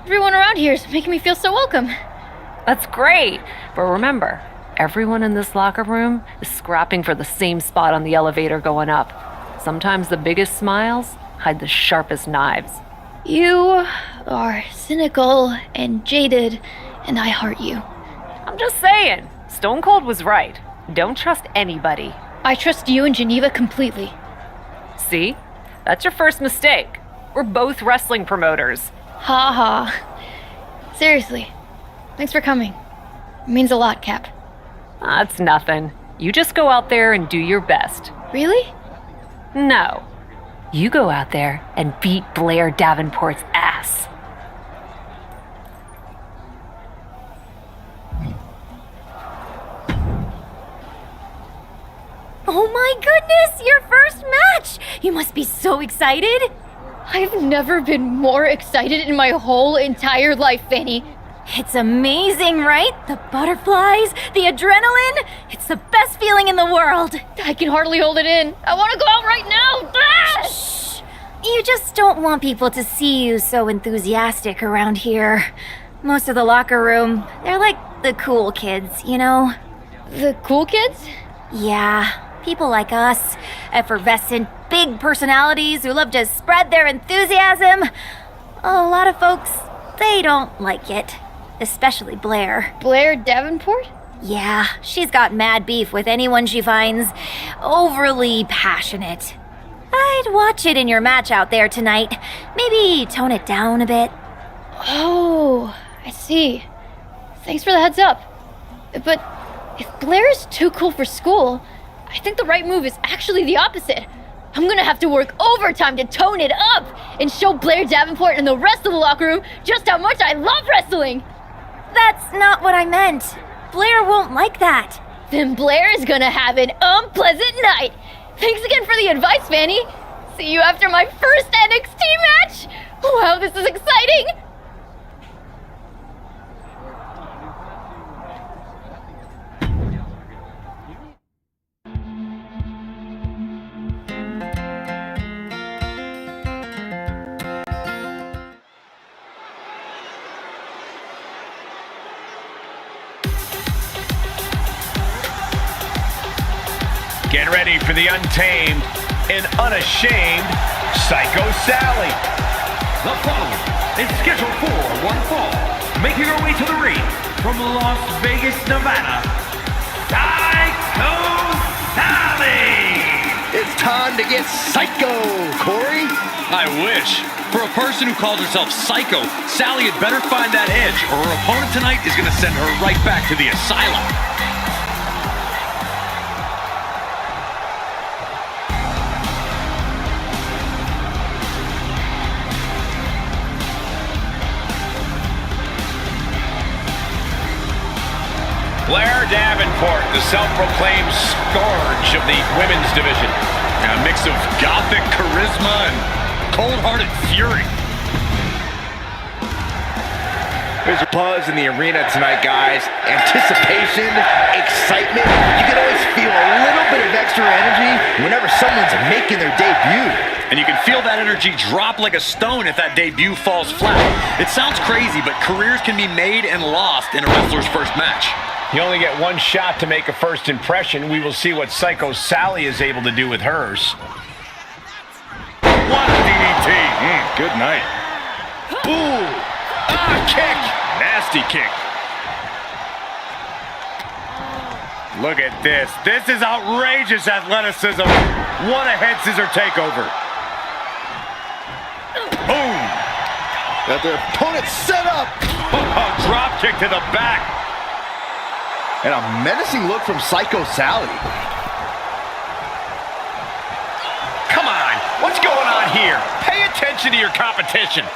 S6: everyone around here is making me feel so welcome.
S7: That's great. But remember, everyone in this locker room is scrapping for the same spot on the elevator going up. Sometimes the biggest smiles hide the sharpest knives.
S6: You are cynical and jaded, and I heart you.
S7: I'm just saying, Stone Cold was right. Don't trust anybody.
S6: I trust you and Geneva completely.
S7: See? That's your first mistake. We're both wrestling promoters.
S6: Ha ha. Seriously, thanks for coming. It means a lot, Cap.
S7: That's nothing. You just go out there and do your best.
S6: Really?
S7: No. You go out there and beat Blair Davenport's ass.
S10: Oh my goodness, your first match! You must be so excited!
S6: I've never been more excited in my whole entire life, Fanny.
S10: It's amazing, right? The butterflies, the adrenaline. It's the best feeling in the world.
S6: I can hardly hold it in. I want to go out right now. Ah!
S10: Shh! You just don't want people to see you so enthusiastic around here. Most of the locker room, they're like the cool kids, you know?
S6: The cool kids?
S10: Yeah. People like us, effervescent, big personalities who love to spread their enthusiasm. A lot of folks, they don't like it. Especially Blair.
S6: Blair Davenport?
S10: Yeah, she's got mad beef with anyone she finds overly passionate. I'd watch it in your match out there tonight. Maybe tone it down a bit.
S6: Oh, I see. Thanks for the heads up. But if Blair is too cool for school, I think the right move is actually the opposite. I'm gonna have to work overtime to tone it up and show Blair Davenport and the rest of the locker room just how much I love wrestling.
S10: That's not what I meant. Blair won't like that.
S6: Then Blair is gonna have an unpleasant night. Thanks again for the advice, Fanny. See you after my first NXT match. Wow, this is exciting.
S13: Get ready for the untamed and unashamed Psycho Sally.
S5: The following is scheduled for one fall. Making her way to the ring from Las Vegas, Nevada, Psycho Sally!
S14: It's time to get psycho, Corey.
S1: I wish. For a person who calls herself Psycho, Sally had better find that edge, or her opponent tonight is going to send her right back to the asylum.
S13: Blair Davenport, the self-proclaimed scourge of the women's division.
S1: A mix of gothic charisma and cold-hearted fury.
S14: There's a buzz in the arena tonight, guys. Anticipation, excitement. You can always feel a little bit of extra energy whenever someone's making their debut.
S1: And you can feel that energy drop like a stone if that debut falls flat. It sounds crazy, but careers can be made and lost in a wrestler's first match.
S13: You only get one shot to make a first impression. We will see what Psycho Sally is able to do with hers.
S1: What a DDT. Good night.
S13: Ooh! Ah, kick!
S1: Nasty kick. Look at this. This is outrageous athleticism. What a head scissor takeover. Boom!
S14: Got their opponent set up.
S1: Drop kick to the back.
S14: And a menacing look from Psycho Sally.
S13: Come on, what's going on here? Pay attention to your competition.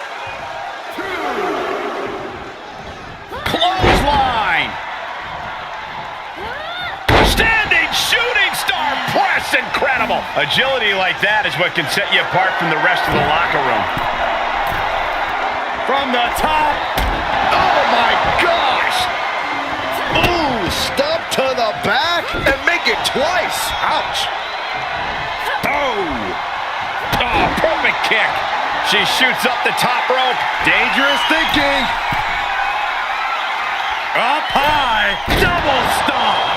S13: Clothesline. Standing shooting star press, incredible.
S1: Agility like that is what can set you apart from the rest of the locker room. From the top.
S14: Oh my gosh. Ooh, stub to the back and make it Ouch.
S16: Oh! Oh, perfect kick. She shoots up the top rope.
S14: Dangerous thinking.
S16: Up high. Double stomp.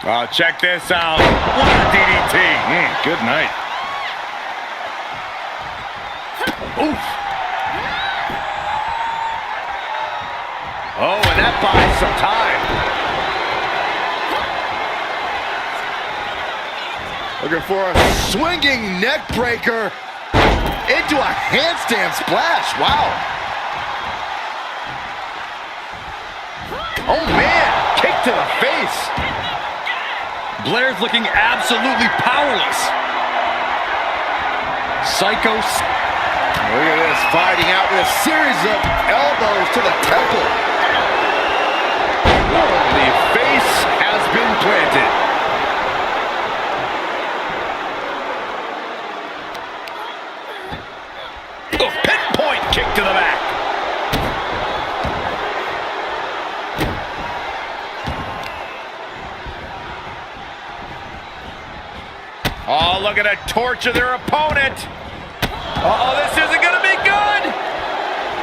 S16: Oh, check this out. What a DDT. Good night. Oof. Oh, and that buys some time.
S14: Looking for a swinging neck breaker into a handstand splash. Wow. Oh, man. Kick to the face.
S1: Blair's looking absolutely powerless. Psycho.
S14: Look at this, fighting out with a series of elbows to the temple.
S16: The face has been planted. A pinpoint kick to the back. Oh, look at a torture their opponent. Uh-oh, this isn't going to be good.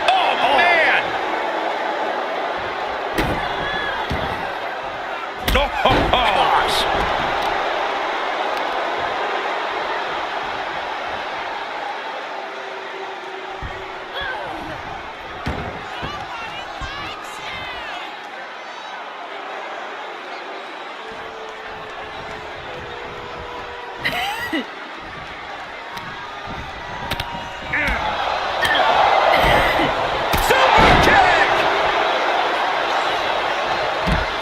S16: Oh, man. Oh, gosh.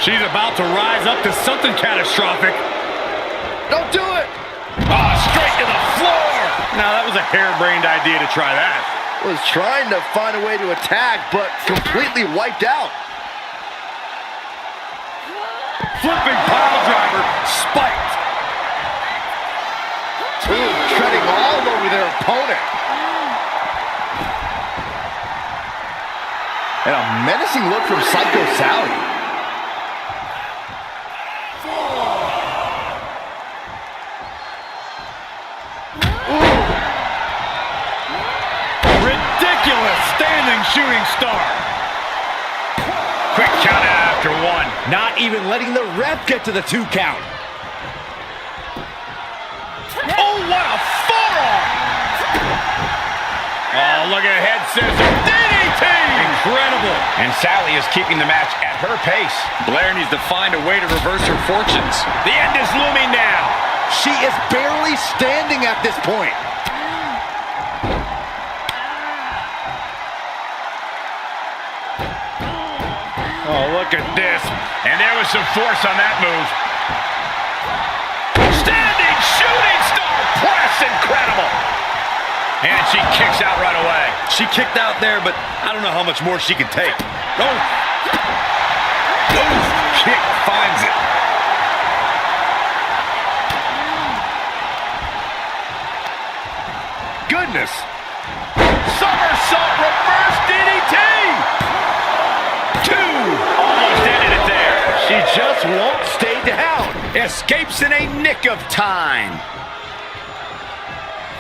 S16: She's about to rise up to something catastrophic.
S14: Don't do it.
S16: Oh, straight to the floor. Now, that was a harebrained idea to try that.
S14: Was trying to find a way to attack, but completely wiped out.
S16: Flipping pile driver, spiked.
S14: Ooh, treading all over their opponent. And a menacing look from Psycho Sally.
S16: Standing shooting star. Quick count out after one.
S14: Not even letting the ref get to the 2 count.
S16: Oh, what a forearm! Oh, look at head scissor. DDT! Incredible. And Sally is keeping the match at her pace. Blair needs to find a way to reverse her fortunes. The end is looming now.
S14: She is barely standing at this point.
S16: Oh, look at this. And there was some force on that move. Standing shooting star press. Incredible. And she kicks out right away.
S1: She kicked out there, but I don't know how much more she can take.
S16: Oh. Kick finds it. Goodness. Somersault reverse DDT. 2. Almost ended it there.
S14: She just won't stay down.
S16: Escapes in a nick of time.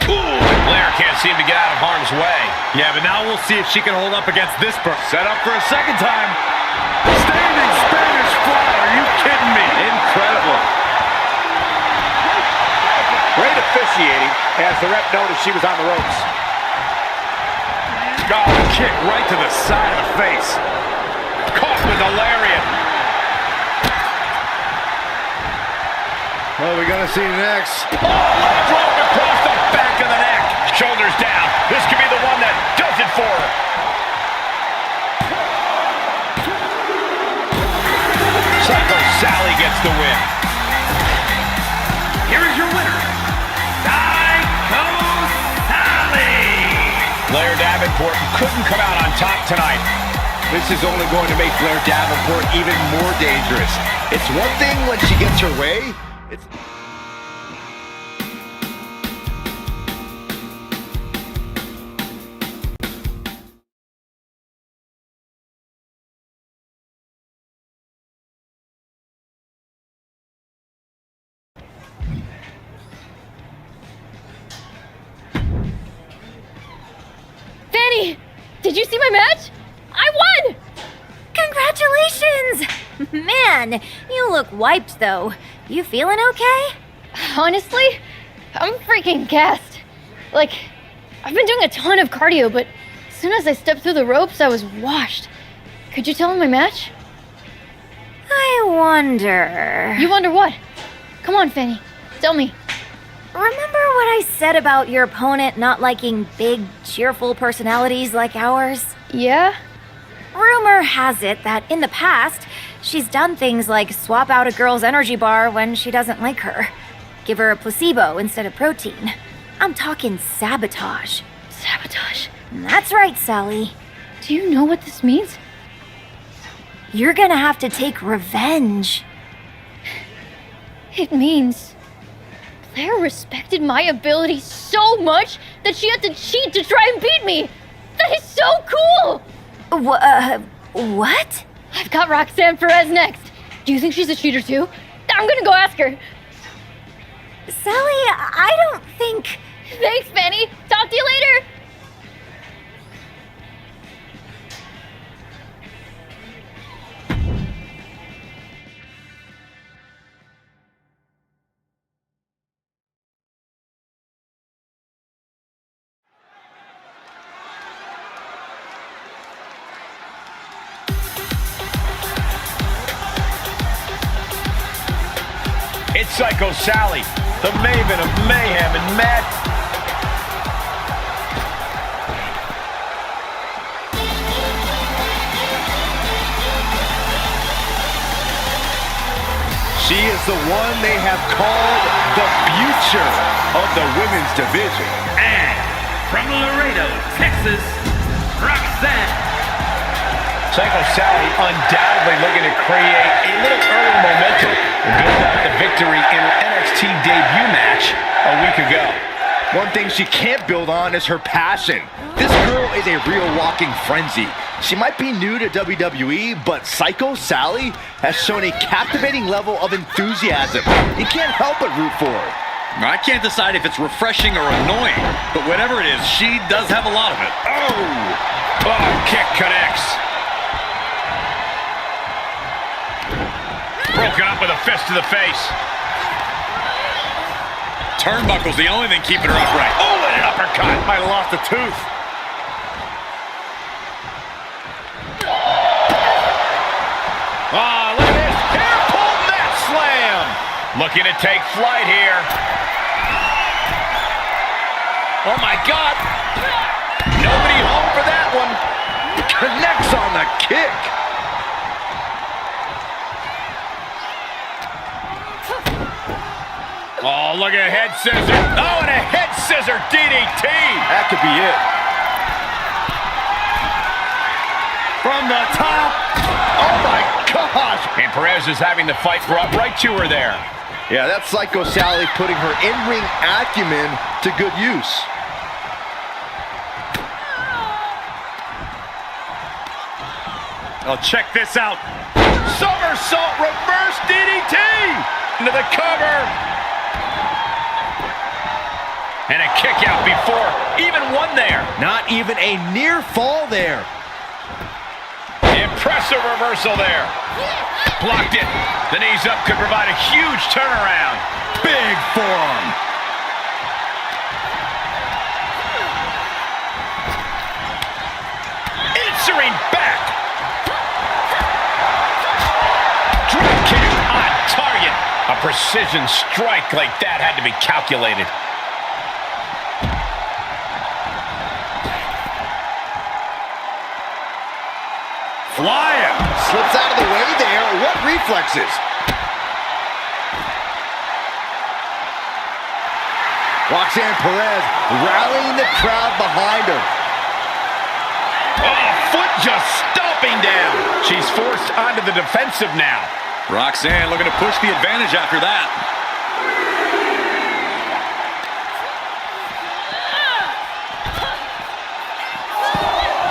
S16: Ooh, Blair can't seem to get out of harm's way.
S1: Yeah, but now we'll see if she can hold up against this person.
S16: Set up for a second time.
S1: Standing Spanish fly. Are you kidding me?
S16: Incredible.
S21: Great officiating as the ref noticed she was on the ropes.
S16: Oh, kick right to the side of the face. Caught with a lariat.
S14: What are we gonna see next?
S16: Oh, leg drop across the back of the neck. Shoulders down. This could be the one that does it for her. Psycho Sally gets the win.
S1: Here is your winner, Psycho Sally.
S16: Blair Davenport couldn't come out on top tonight.
S14: This is only going to make Blair Davenport even more dangerous. It's one thing when she gets her way. It's
S6: Fanny! Did you see my match? I won!
S10: Congratulations! Man, you look wiped though. You feeling okay?
S6: Honestly, I'm freaking gassed. Like, I've been doing a ton of cardio, but as soon as I stepped through the ropes, I was washed. Could you tell me my match?
S10: I wonder...
S6: You wonder what? Come on, Fanny. Tell me.
S10: Remember what I said about your opponent not liking big, cheerful personalities like ours?
S6: Yeah?
S10: Rumor has it that in the past, she's done things like swap out a girl's energy bar when she doesn't like her. Give her a placebo instead of protein. I'm talking sabotage.
S6: Sabotage?
S10: That's right, Sally.
S6: Do you know what this means?
S10: You're gonna have to take revenge.
S6: It means Claire respected my ability so much that she had to cheat to try and beat me. That is so cool!
S10: What?
S6: I've got Roxanne Perez next. Do you think she's a cheater too? I'm gonna go ask her.
S10: Sally, I don't think...
S6: Thanks, Fanny. Talk to you later.
S13: It's Psycho Sally, the maven of mayhem and mad... She is the one they have called the future of the women's division.
S5: And from Laredo, Texas, Roxanne.
S13: Psycho Sally undoubtedly looking to create a little early momentum and build out the victory in her NXT debut match a week ago. One thing she can't build on is her passion. This girl is a real walking frenzy. She might be new to WWE, but Psycho Sally has shown a captivating level of enthusiasm. You can't help but root for her.
S1: I can't decide if it's refreshing or annoying, but whatever it is, she does have a lot of it.
S13: Oh, kick connects. Broken up with a fist to the face.
S1: Turnbuckle's the only thing keeping her upright.
S13: Oh, and an uppercut. Might have lost a tooth. Oh, look at this. Hair pull mat slam. Looking to take flight here. Oh, my God. Nobody home for that one. Connects on the kick. Oh, look at a head scissor. Oh, and a head scissor DDT. That could be it. From the top. Oh, my gosh. And Perez is having the fight brought right to her there. Yeah, that's Psycho Sally putting her in-ring acumen to good use. Oh, check this out. Somersault reverse DDT. Into the cover. And a kick out before even one there. Not even a near fall there. Impressive reversal there. Blocked it. The knees up could provide a huge turnaround. Big forearm. Answering back. Drop kick on target. A precision strike like that had to be calculated. Flying. Slips out of the way there. What reflexes? Roxanne Perez rallying the crowd behind her. Oh, foot just stomping down. She's forced onto the defensive now.
S1: Roxanne looking to push the advantage after that.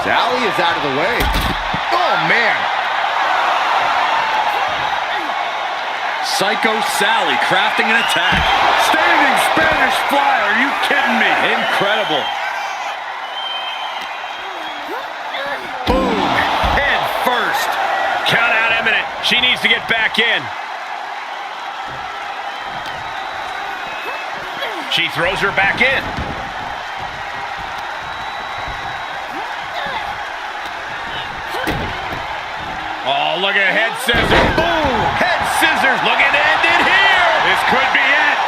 S13: Sally is out of the way. Oh, man.
S1: Psycho Sally crafting an attack.
S13: Standing Spanish fly. Are you kidding me?
S1: Incredible.
S16: She needs to get back in. She throws her back in. Oh, look at head scissors. Boom! Head scissors. Looking to end it here. This could be it.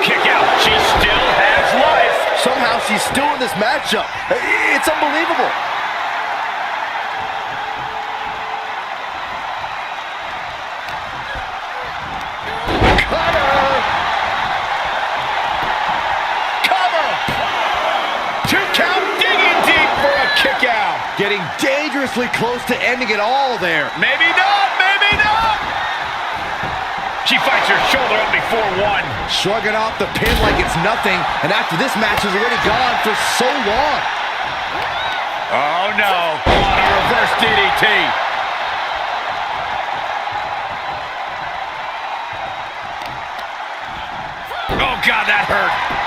S16: Kick out. She still has life.
S14: Somehow she's still in this matchup. It's unbelievable. Getting dangerously close to ending it all there.
S16: Maybe not, maybe not. She fights her shoulder up before one.
S14: Shrugging off the pin like it's nothing, and after this match is already gone for so long.
S16: Oh no, on a reverse DDT. Oh God, that hurt.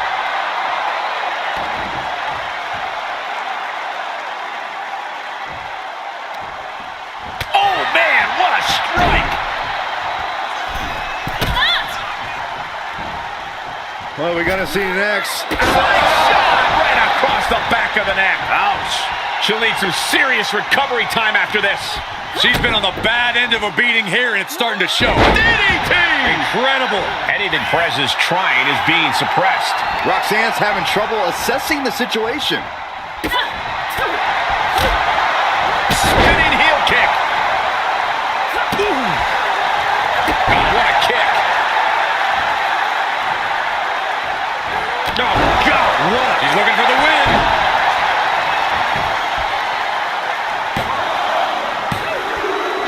S14: What are we gonna see next?
S16: Shot right across the back of the neck. Ouch. She'll need some serious recovery time after this. She's been on the bad end of a beating here, and it's starting to show. DDT! Incredible. Anything Perez's trying is being suppressed.
S14: Roxanne's having trouble assessing the situation.
S16: Spinning heel kick. Ooh. God, what a kick. Oh, God, what? He's looking for the win.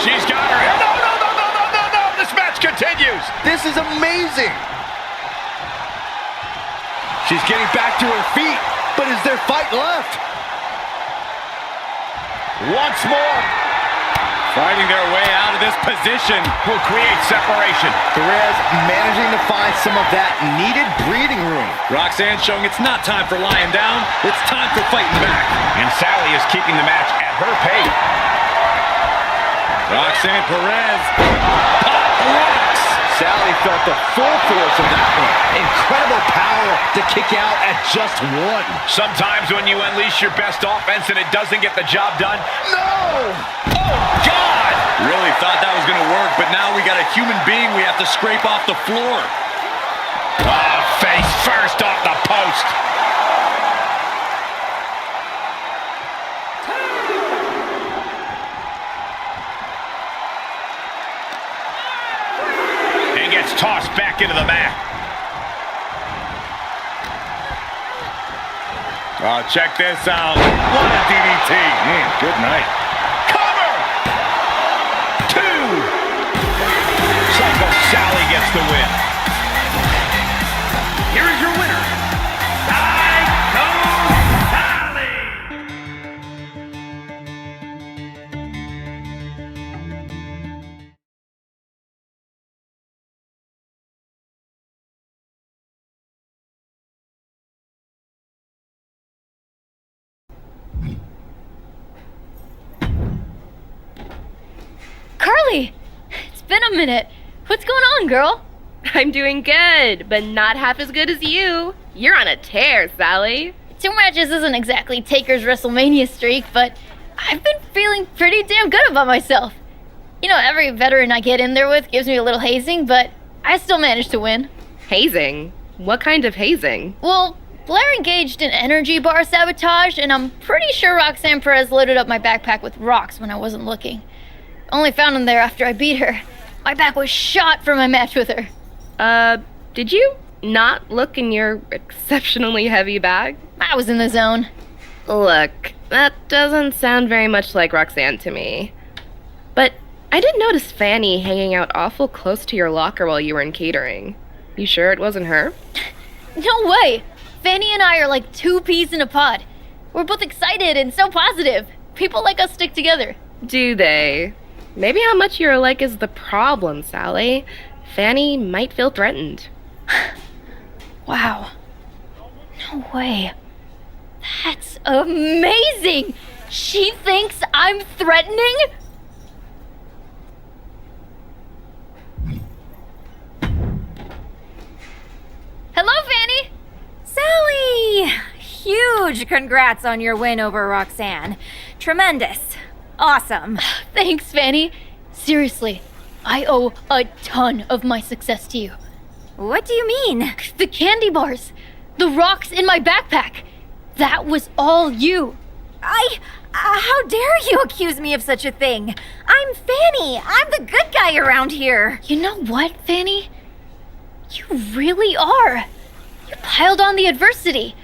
S16: She's got her. No. This match continues.
S14: This is amazing. She's getting back to her feet, but is there fight left?
S16: Once more. Fighting their way out of this position will create separation.
S14: Perez managing to find some of that needed breathing room.
S1: Roxanne showing it's not time for lying down, it's time for fighting back.
S16: And Sally is keeping the match at her pace.
S1: Roxanne Perez. Pop rocks.
S14: Sally felt the full force of that one. Incredible power to kick out at just one.
S16: Sometimes when you unleash your best offense and it doesn't get the job done.
S14: No!
S16: Oh, God!
S1: Really thought that was going to work, but now we got a human being we have to scrape off the floor.
S16: Oh, face first off the post. And gets tossed back into the mat.
S1: Oh, check this out. What a DDT. Good night.
S16: Psycho Sally gets the win.
S20: Here is your winner, Psycho Sally.
S6: Carly! It's been a minute. What's going on, girl?
S19: I'm doing good, but not half as good as you. You're on a tear, Sally.
S6: 2 matches isn't exactly Taker's WrestleMania streak, but I've been feeling pretty damn good about myself. You know, every veteran I get in there with gives me a little hazing, but I still managed to win.
S19: Hazing? What kind of hazing?
S6: Well, Blair engaged in energy bar sabotage, and I'm pretty sure Roxanne Perez loaded up my backpack with rocks when I wasn't looking. Only found them there after I beat her. My back was shot from my match with her.
S19: Did you not look in your exceptionally heavy bag?
S6: I was in the zone.
S19: Look, that doesn't sound very much like Roxanne to me. But I did notice Fanny hanging out awful close to your locker while you were in catering. You sure it wasn't her?
S6: No way! Fanny and I are like 2 peas in a pod. We're both excited and so positive. People like us stick together.
S19: Do they? Maybe how much you're alike is the problem, Sally. Fanny might feel threatened.
S6: Wow. No way. That's amazing! She thinks I'm threatening? Hello, Fanny!
S10: Sally! Huge congrats on your win over Roxanne. Tremendous. Awesome.
S6: Thanks, Fanny. Seriously, I owe a ton of my success to you.
S10: What do you mean?
S6: The candy bars, the rocks in my backpack. That was all you.
S10: How dare you accuse me of such a thing? I'm Fanny. I'm the good guy around here.
S6: You know what, Fanny? You really are. You piled on the adversity.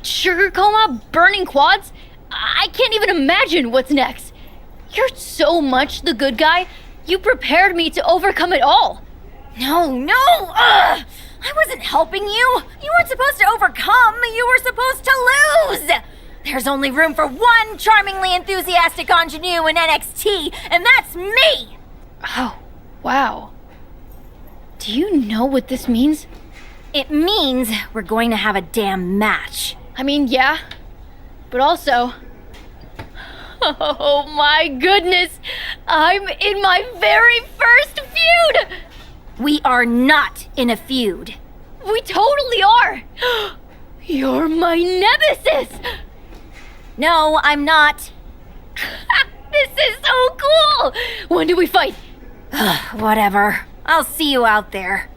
S6: Sugar coma, burning quads. I can't even imagine what's next. You're so much the good guy. You prepared me to overcome it all.
S10: No. I wasn't helping you. You weren't supposed to overcome. You were supposed to lose. There's only room for one charmingly enthusiastic ingenue in NXT, and that's me.
S6: Oh, wow. Do you know what this means?
S10: It means we're going to have a damn match.
S6: I mean, yeah. But also... Oh my goodness! I'm in my very first feud!
S10: We are not in a feud.
S6: We totally are! You're my nemesis!
S10: No, I'm not.
S6: This is so cool! When do we fight?
S10: Whatever. I'll see you out there.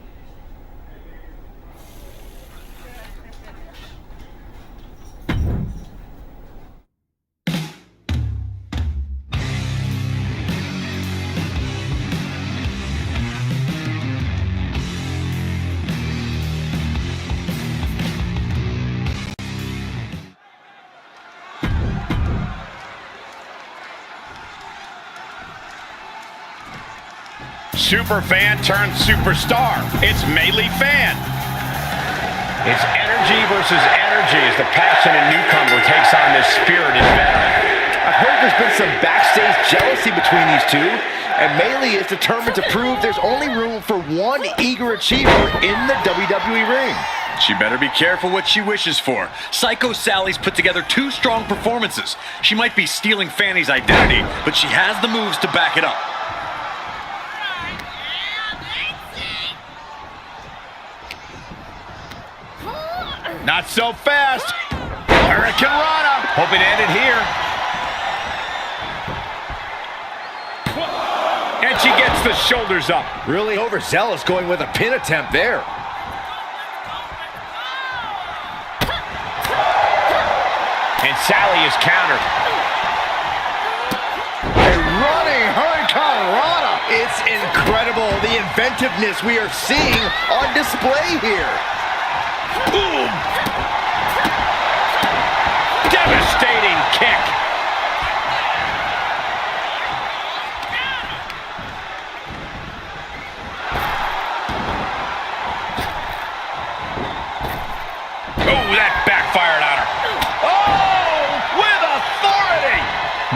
S13: Super fan turned superstar. It's Melee Fan. It's energy versus energy as the passionate newcomer takes on this spirited veteran.
S14: I've heard there's been some backstage jealousy between these two, and Melee is determined to prove there's only room for one eager achiever in the WWE ring.
S16: She better be careful what she wishes for. Psycho Sally's put together 2 strong performances. She might be stealing Fanny's identity, but she has the moves to back it up.
S13: Not so fast. Hurricane Rana. Hope it ended here. And she gets the shoulders up.
S14: Really overzealous going with a pin attempt there.
S13: And Sally is countered.
S14: A running Hurricane Rana. It's incredible the inventiveness we are seeing on display here.
S13: Boom! Devastating kick. Oh, that backfired on her. Oh, with authority.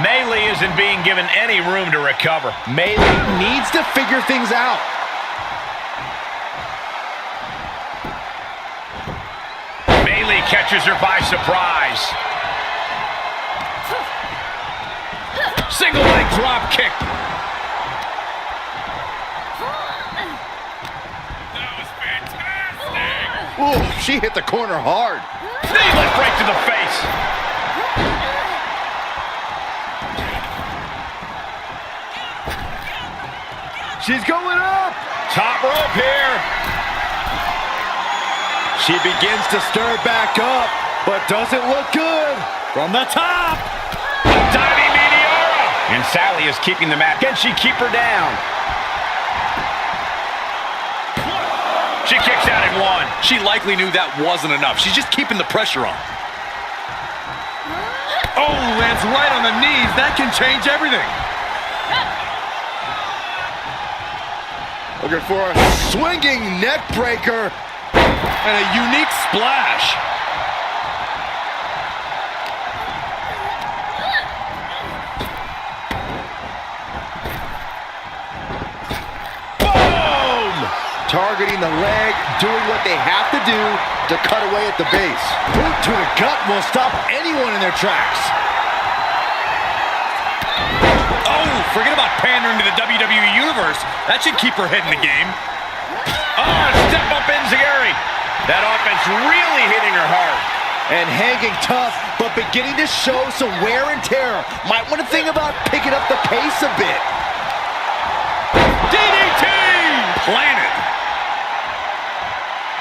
S13: Melee isn't being given any room to recover.
S14: Melee needs to figure things out.
S13: Melee catches her by surprise. Single leg drop kick. That was fantastic.
S14: Ooh, she hit the corner hard.
S13: Knee lift right to the face.
S14: She's going up.
S13: Top rope here.
S14: She begins to stir back up, but doesn't look good.
S16: From the top.
S13: Diving Meteora. And Sally is keeping the match. Can she keep her down? She kicks out in 1.
S16: She likely knew that wasn't enough. She's just keeping the pressure on. Oh, lands right on the knees. That can change everything.
S14: Looking for a swinging neck breaker.
S16: And a unique splash.
S14: Boom! Targeting the leg, doing what they have to do to cut away at the base. Boot to the gut will stop anyone in their tracks.
S16: Forget about pandering to the WWE Universe. That should keep her head in the game.
S13: Oh, step up enziguri. That offense really hitting her hard.
S14: And hanging tough, but beginning to show some wear and tear. Might want to think about picking up the pace a bit.
S16: DDT! Planted.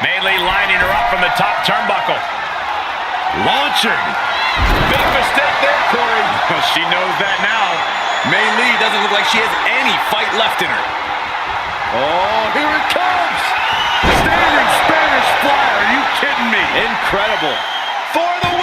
S13: Mainly lining her up from the top turnbuckle.
S16: Launching.
S13: Big mistake there, Corey.
S16: Well, she knows that now. Mei Lee doesn't look like she has any fight left in her.
S14: Oh, here it comes!
S16: Standing Spanish fly, are you kidding me?
S13: Incredible.
S16: For the